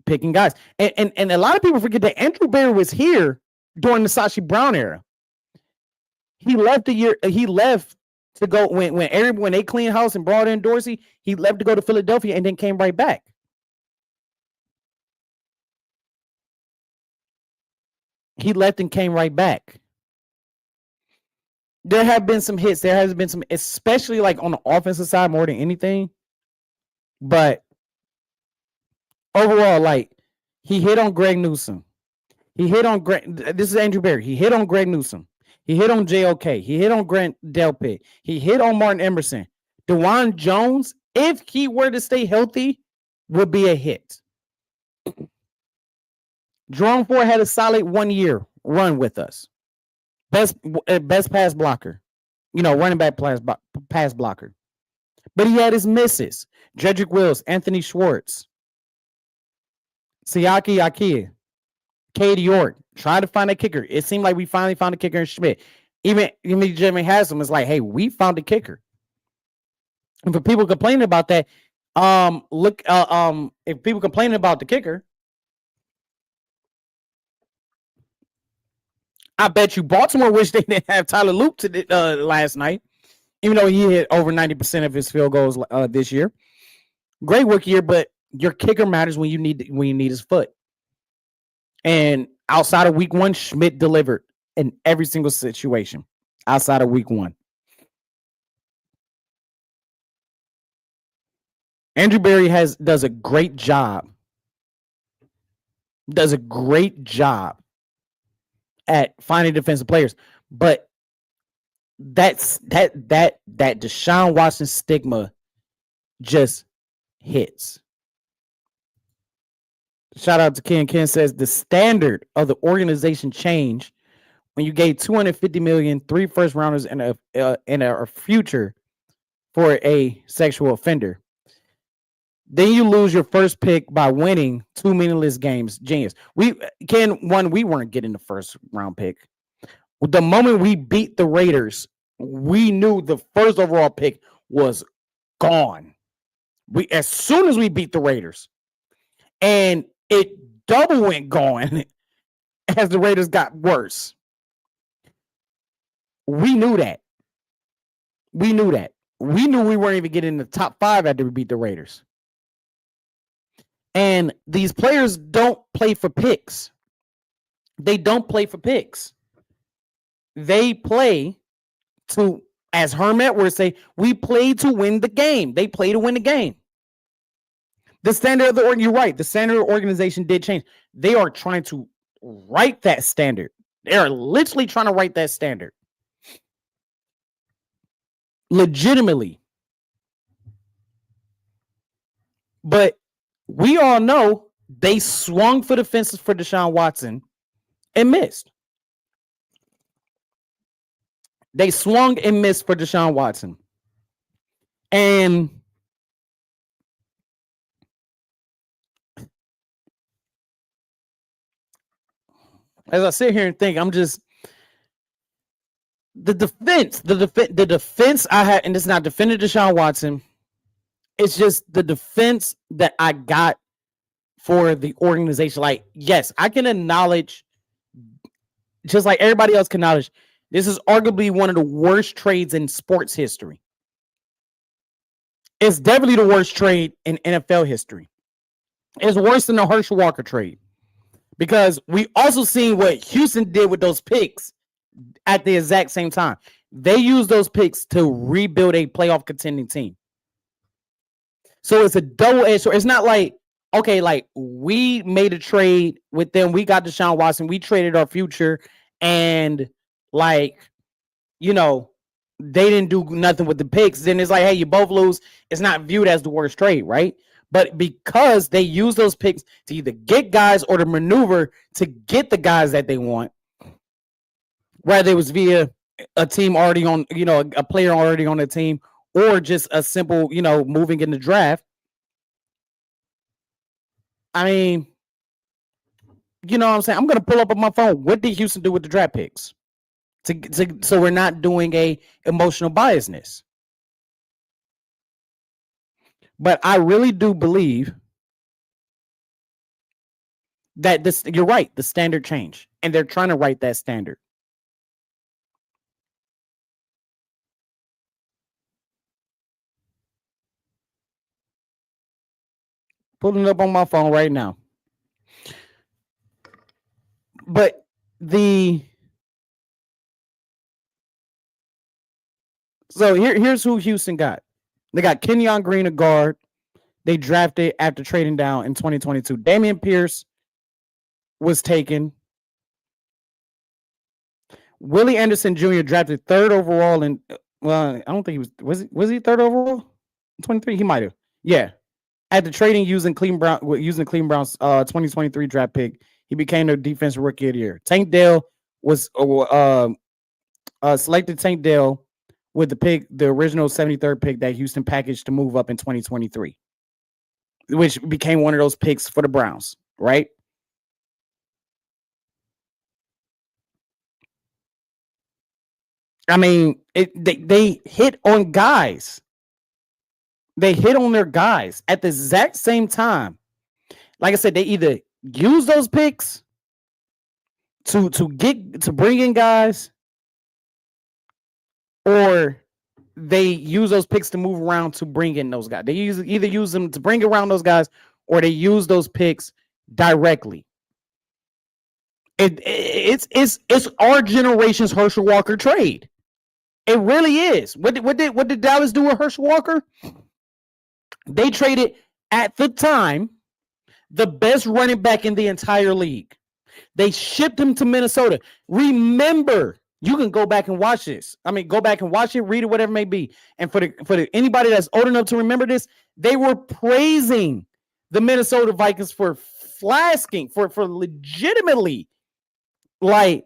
picking guys. And a lot of people forget that Andrew Berry was here during the Sashi Brown era. He left to go when they cleaned house and brought in Dorsey, he left to go to Philadelphia and then came right back. He left and came right back. There have been some hits. There has been some, especially like on the offensive side more than anything. But overall, like, he hit on Greg Newsome. This is Andrew Berry. He hit on Greg Newsome. He hit on JOK. He hit on Grant Delpit. He hit on Martin Emerson. DeJuan Jones, if he were to stay healthy, would be a hit. Jerome Ford had a solid 1 year run with us. Best pass blocker. Running back pass blocker. But he had his misses. Jedrick Wills, Anthony Schwartz, Siaki Akia, Katie York. Tried to find a kicker. It seemed like we finally found a kicker in Schmidt. Even Jimmy Haslams is like, hey, we found a kicker. And for people complaining about that, if people complaining about the kicker, I bet you Baltimore wish they didn't have Tyler Loop last night, even though he hit over 90% of his field goals this year. Great rookie year, but your kicker matters when you need his foot. And outside of week 1, Schmidt delivered in every single situation outside of week 1. Andrew Berry does a great job. Does a great job at finding defensive players, but that Deshaun Watson stigma just hits. Shout out to Ken. Ken says the standard of the organization changed when you gave $250 million, 3 first rounders, and a future for a sexual offender. Then you lose your first pick by winning 2 meaningless games. Genius. We weren't getting the first round pick. The moment we beat the Raiders, we knew the first overall pick was gone. As soon as we beat the Raiders, and it double went gone as the Raiders got worse. We knew that. We knew we weren't even getting in the top 5 after we beat the Raiders. And these players don't play for picks. They don't play for picks. They play to, as Herm Edwards say, we play to win the game. They play to win the game. The standard of the you're right. The standard of the organization did change. They are trying to write that standard. They are literally trying to write that standard. Legitimately. But we all know they swung for the fences for Deshaun Watson and missed. They swung and missed for Deshaun Watson. And as I sit here and think, I'm just the defense I had, and it's not defending Deshaun Watson. It's just the defense that I got for the organization. Like, yes, I can acknowledge, just like everybody else can acknowledge, this is arguably one of the worst trades in sports history. It's definitely the worst trade in NFL history. It's worse than the Herschel Walker trade, because we also seen what Houston did with those picks at the exact same time. They used those picks to rebuild a playoff contending team. So it's a double-edged sword. It's not like, okay, like we made a trade with them. We got Deshaun Watson. We traded our future, and like, you know, they didn't do nothing with the picks. Then it's like, hey, you both lose. It's not viewed as the worst trade, right? But because they use those picks to either get guys or to maneuver to get the guys that they want, whether it was via a team already on, you know, a player already on the team, or just a simple, you know, moving in the draft. I mean, you know what I'm saying? I'm going to pull up on my phone. What did Houston do with the draft picks? So we're not doing a emotional biasness. But I really do believe that this, you're right, the standard changed, and they're trying to write that standard. Pulling it up on my phone right now. But here's who Houston got. They got Kenyon Green, a guard. They drafted after trading down in 2022. Damian Pierce was taken. Willie Anderson Jr. drafted third overall, and well, I don't think he was he third overall? 23? He might have. Yeah. After trading using Cleveland Browns 2023 draft pick, he became the defensive rookie of the year. Tank Dell was selected Tank Dell with the original 73rd pick that Houston packaged to move up in 2023, which became one of those picks for the Browns, right? I mean, they hit on guys. They hit on their guys at the exact same time. Like I said, they either use those picks to bring in guys, or they use those picks to move around to bring in those guys. They either use them to bring around those guys, or they use those picks directly. It's our generation's Herschel Walker trade. It really is. What did Dallas do with Herschel Walker? They traded, at the time, the best running back in the entire league. They shipped him to Minnesota. Remember, you can go back and watch this. I mean, go back and watch it, read it, whatever it may be. And for anybody that's old enough to remember this, they were praising the Minnesota Vikings for flasking, for legitimately, like,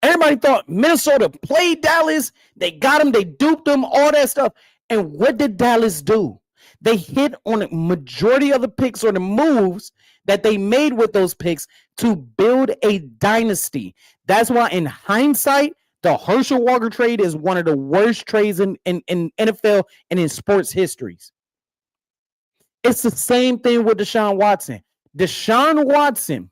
everybody thought Minnesota played Dallas. They got him. They duped them, all that stuff. And what did Dallas do? They hit on a majority of the picks or the moves that they made with those picks to build a dynasty. That's why, in hindsight, the Herschel Walker trade is one of the worst trades in NFL and in sports histories. It's the same thing with Deshaun Watson. Deshaun Watson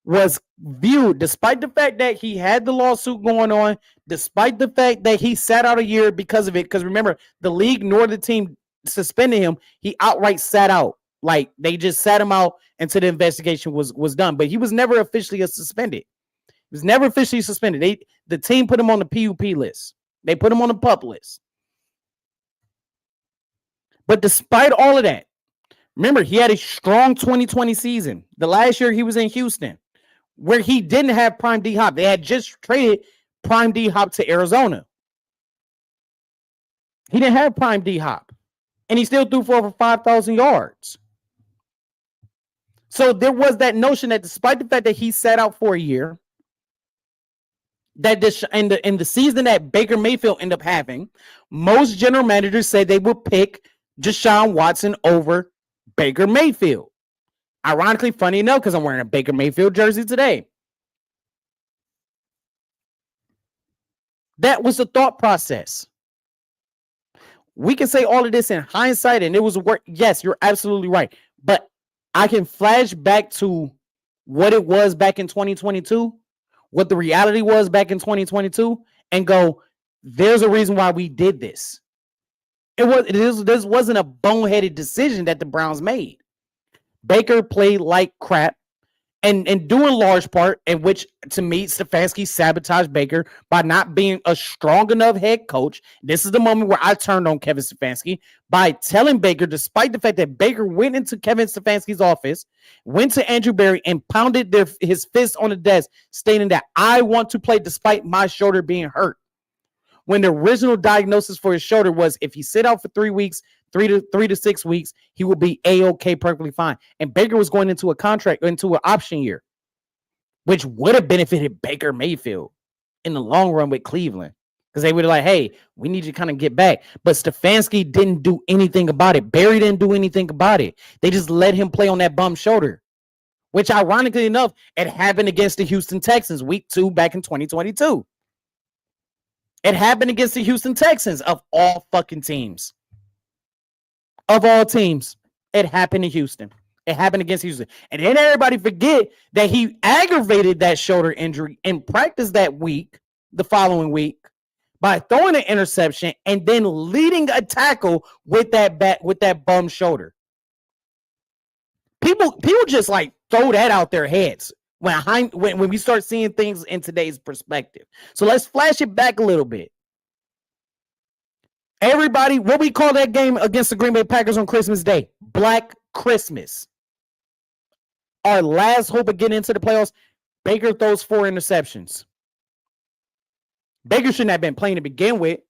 was viewed, despite the fact that he had the lawsuit going on, despite the fact that he sat out a year because of it, because remember, the league nor the team suspended him, he outright sat out. Like, they just sat him out until the investigation was done. But he was never officially suspended. He was never officially suspended. The team put him on the PUP list. They put him on the PUP list. But despite all of that, remember, he had a strong 2020 season. The last year he was in Houston, where he didn't have Prime D Hop. They had just traded Prime D Hop to Arizona. He didn't have Prime D Hop, and he still threw for over 5,000 yards. So there was that notion that despite the fact that he sat out for a year, that in the season that Baker Mayfield ended up having, most general managers said they would pick Deshaun Watson over Baker Mayfield. Ironically, funny enough, because I'm wearing a Baker Mayfield jersey today. That was the thought process. We can say all of this in hindsight, and it was work. Yes, you're absolutely right. But I can flash back to what it was back in 2022, what the reality was back in 2022, and go, there's a reason why we did this. This wasn't a boneheaded decision that the Browns made. Baker played like crap. And due in large part, in which, to me, Stefanski sabotaged Baker by not being a strong enough head coach. This is the moment where I turned on Kevin Stefanski by telling Baker, despite the fact that Baker went into Kevin Stefanski's office, went to Andrew Berry and pounded his fist on the desk, stating that I want to play despite my shoulder being hurt. When the original diagnosis for his shoulder was if he sit out for 3 weeks, 3 to 6 weeks, he will be A-OK, perfectly fine. And Baker was going into an option year, which would have benefited Baker Mayfield in the long run with Cleveland. Because they would have like, hey, we need you to kind of get back. But Stefanski didn't do anything about it. Barry didn't do anything about it. They just let him play on that bum shoulder, which ironically enough, it happened against the Houston Texans week 2 back in 2022. It happened against the Houston Texans of all fucking teams. Of all teams, it happened in Houston. It happened against Houston. And then everybody forget that he aggravated that shoulder injury in practice that week, the following week, by throwing an interception and then leading a tackle with that bum shoulder. People just like throw that out their heads when we start seeing things in today's perspective. So let's flash it back a little bit. Everybody, what we call that game against the Green Bay Packers on Christmas Day? Black Christmas. Our last hope of getting into the playoffs, Baker throws 4 interceptions. Baker shouldn't have been playing to begin with,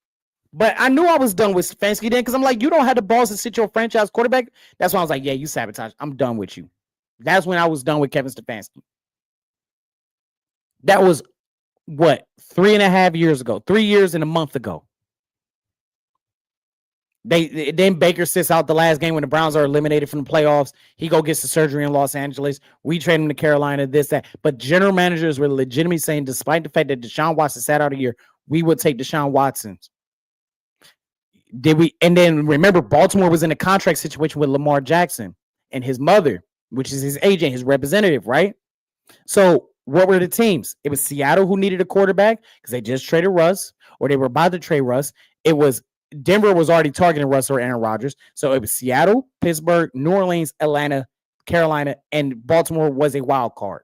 but I knew I was done with Stefanski then because I'm like, you don't have the balls to sit your franchise quarterback. That's why I was like, yeah, you sabotage. I'm done with you. That's when I was done with Kevin Stefanski. That was, 3.5 years ago, 3 years and a month ago. Then Baker sits out the last game when the Browns are eliminated from the playoffs. He gets the surgery in Los Angeles. We trade him to Carolina, this, that. But general managers were legitimately saying, despite the fact that Deshaun Watson sat out a year, we would take Deshaun Watson. Did we? And then remember, Baltimore was in a contract situation with Lamar Jackson and his mother, which is his agent, his representative, right? So what were the teams? It was Seattle who needed a quarterback because they just traded Russ, or they were about to trade Russ. It was Denver was already targeting Russ or Aaron Rodgers. So it was Seattle, Pittsburgh, New Orleans, Atlanta, Carolina, and Baltimore was a wild card,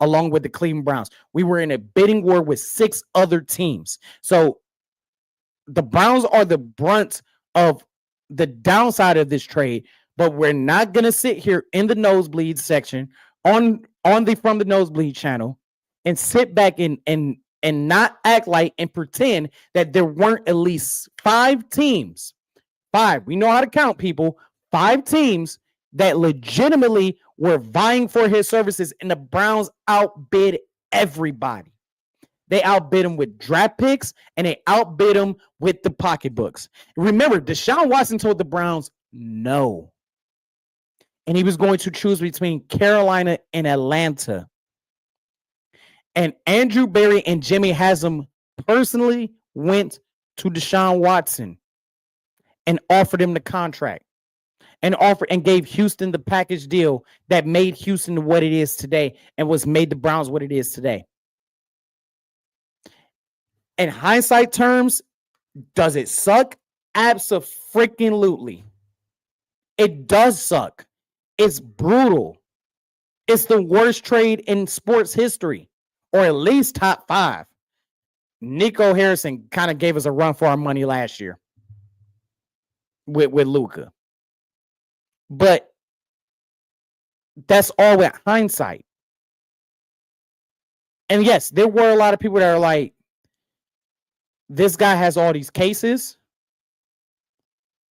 along with the Cleveland Browns. We were in a bidding war with 6 other teams. So the Browns are the brunt of the downside of this trade, but we're not going to sit here in the nosebleed section on the From the Nosebleed channel and sit back and not act like and pretend that there weren't at least 5 teams. 5. We know how to count, people. 5 teams that legitimately were vying for his services, and the Browns outbid everybody. They outbid him with draft picks, and they outbid him with the pocketbooks. Remember, Deshaun Watson told the Browns no. And he was going to choose between Carolina and Atlanta. And Andrew Berry and Jimmy Haslam personally went to Deshaun Watson and offered him the contract and gave Houston the package deal that made Houston what it is today and made the Browns what it is today. In hindsight terms, does it suck? Abso-freaking-lutely. It does suck. It's brutal. It's the worst trade in sports history, or at least top 5. Nico Harrison kind of gave us a run for our money last year with Luka. But that's all with hindsight. And yes, there were a lot of people that are like, this guy has all these cases.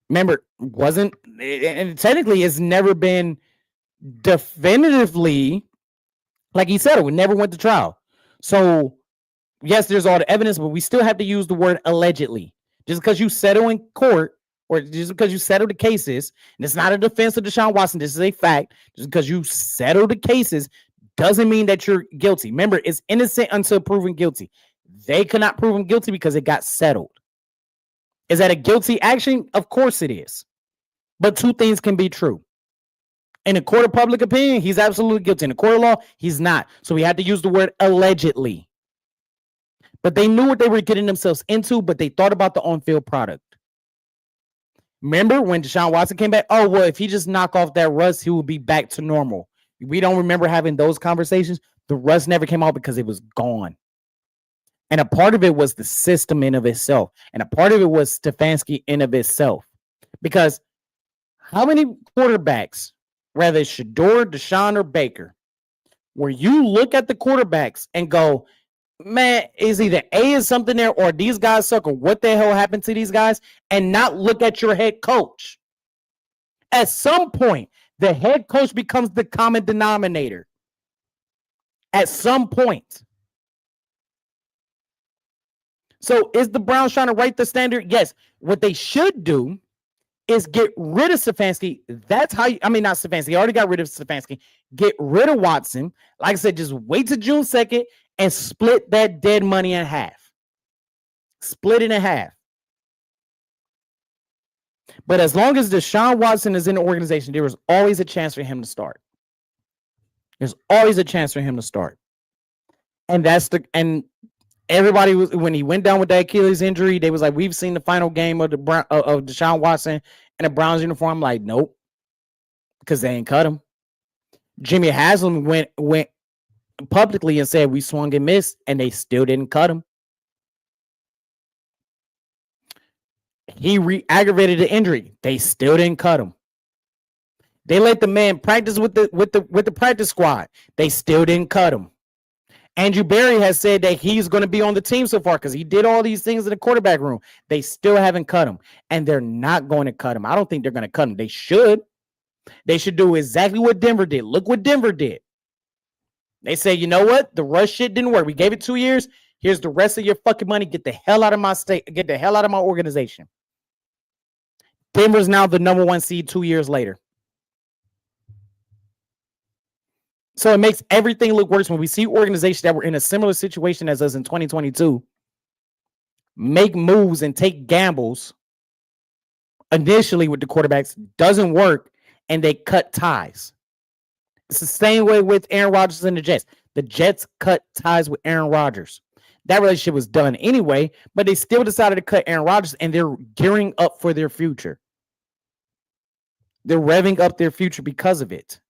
Remember, and technically it's never been definitively, like he said, it never went to trial. So yes, there's all the evidence, but we still have to use the word allegedly. Just because you settle in court, or just because you settle the cases, and it's not a defense of Deshaun Watson, this is a fact. Just because you settle the cases doesn't mean that you're guilty. Remember, it's innocent until proven guilty. They could not prove him guilty because it got settled. Is that a guilty action? Of course it is. But two things can be true. In a court of public opinion, he's absolutely guilty. In a court of law, he's not. So we had to use the word allegedly. But they knew what they were getting themselves into, but they thought about the on-field product. Remember when Deshaun Watson came back? Oh, well, if he just knock off that rust, he will be back to normal. We don't remember having those conversations. The rust never came out because it was gone. And a part of it was the system in of itself. And a part of it was Stefanski in of itself. Because how many quarterbacks, whether it's Shador, Deshaun, or Baker, where you look at the quarterbacks and go, man, is either A is something there or these guys suck or what the hell happened to these guys, and not look at your head coach. At some point, the head coach becomes the common denominator. At some point. So is the Browns trying to write the standard? Yes. What they should do is get rid of Stefanski. That's how you, I mean, not Stefanski. You already got rid of Stefanski. Get rid of Watson. Like I said, just wait till June 2nd and split that dead money in half. Split it in half. But as long as Deshaun Watson is in the organization, there is always a chance for him to start. There's always a chance for him to start. And and everybody was, when he went down with that Achilles injury, they was like, we've seen the final game of of Deshaun Watson in a Browns uniform. I'm like, nope. Because they ain't cut him. Jimmy Haslam went publicly and said we swung and missed, and they still didn't cut him. He re-aggravated the injury. They still didn't cut him. They let the man practice with the practice squad. They still didn't cut him. Andrew Berry has said that he's going to be on the team so far because he did all these things in the quarterback room. They still haven't cut him, and they're not going to cut him. I don't think they're going to cut him. They should. They should do exactly what Denver did. Look what Denver did. They say, you know what? The rush shit didn't work. We gave it 2 years. Here's the rest of your fucking money. Get the hell out of my state. Get the hell out of my organization. Denver's now the number 1 seed 2 years later. So it makes everything look worse when we see organizations that were in a similar situation as us in 2022 make moves and take gambles initially with the quarterbacks, doesn't work, and they cut ties. It's the same way with Aaron Rodgers and the Jets. The Jets cut ties with Aaron Rodgers. That relationship was done anyway, but they still decided to cut Aaron Rodgers, and they're gearing up for their future. They're revving up their future because of it.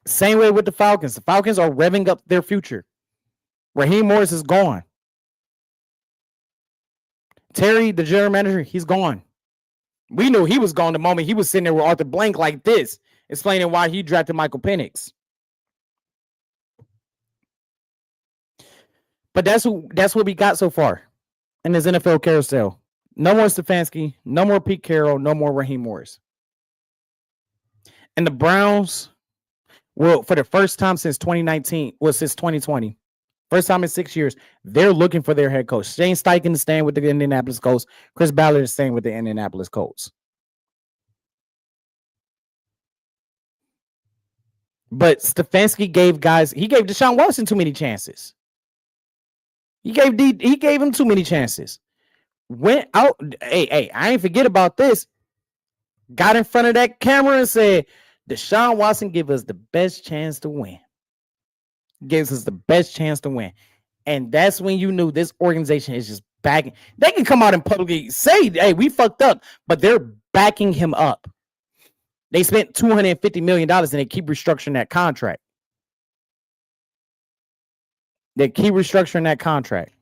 Same way with the Falcons. The Falcons are revving up their future. Raheem Morris is gone. Terry, the general manager, he's gone. We knew he was gone the moment he was sitting there with Arthur Blank like this, explaining why he drafted Michael Penix. But that's what we got so far in this NFL carousel. No more Stefanski, no more Pete Carroll, no more Raheem Morris. And the Browns, well, for the first time since 2019, well, since 2020, first time in 6 years, they're looking for their head coach. Shane Steichen is staying with the Indianapolis Colts. Chris Ballard is staying with the Indianapolis Colts. But Stefanski gave Deshaun Watson too many chances. He gave him too many chances. Went out, hey, I ain't forget about this. Got in front of that camera and said, Deshaun Watson give us the best chance to win. Gives us the best chance to win. And that's when you knew this organization is just backing. They can come out and publicly say, hey, we fucked up, but they're backing him up. They spent $250 million and they keep restructuring that contract. They keep restructuring that contract.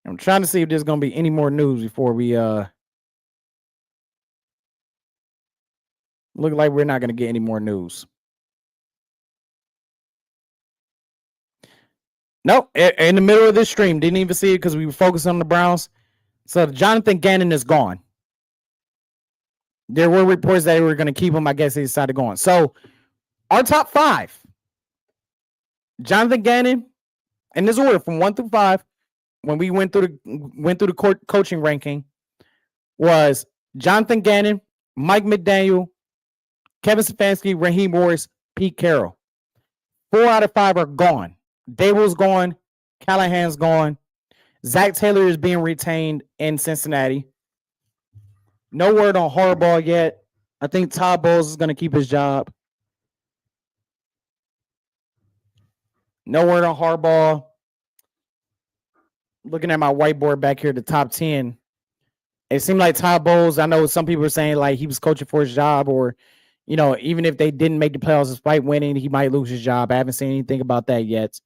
I'm trying to see if there's going to be any more news before we look like we're not going to get any more news. Nope. In the middle of this stream, didn't even see it because we were focused on the Browns. So Jonathan Gannon is gone. There were reports that they were going to keep him. I guess they decided to go on. So our top 5, Jonathan Gannon, in this order from 1 through 5, when we went through the coaching ranking, was Jonathan Gannon, Mike McDaniel, Kevin Stefanski, Raheem Morris, Pete Carroll. 4 out of 5 are gone. Dable's gone. Callahan's gone. Zach Taylor is being retained in Cincinnati. No word on Harbaugh yet. I think Todd Bowles is going to keep his job. No word on Harbaugh. Looking at my whiteboard back here, the top 10. It seemed like Todd Bowles, I know some people are saying like he was coaching for his job, or, you know, even if they didn't make the playoffs despite winning, he might lose his job. I haven't seen anything about that yet.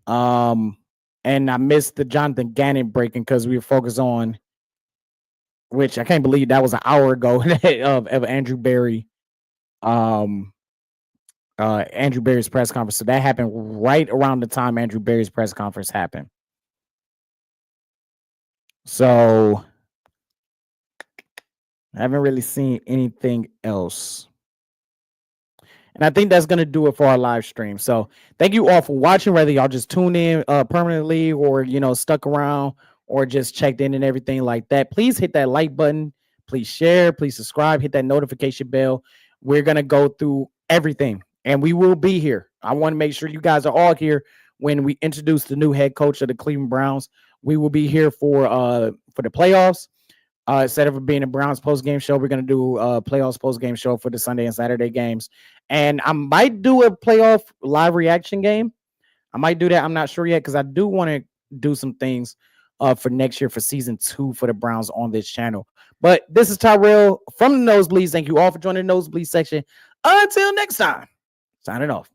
And I missed the Jonathan Gannon breaking because we were focused on, which I can't believe that was an hour ago of Andrew Berry. Andrew Berry's press conference. So that happened right around the time Andrew Berry's press conference happened. So I haven't really seen anything else. And I think that's going to do it for our live stream. So thank you all for watching, whether y'all just tuned in permanently or, you know, stuck around or just checked in and everything like that. Please hit that like button. Please share. Please subscribe. Hit that notification bell. We're going to go through everything, and we will be here. I want to make sure you guys are all here when we introduce the new head coach of the Cleveland Browns. We will be here for the playoffs. Instead of being a Browns post-game show, we're going to do a playoffs post-game show for the Sunday and Saturday games. And I might do a playoff live reaction game. I might do that. I'm not sure yet because I do want to do some things for next year for season 2 for the Browns on this channel. But this is Tyrell from the Nosebleeds. Thank you all for joining the Nosebleed section. Until next time, signing off.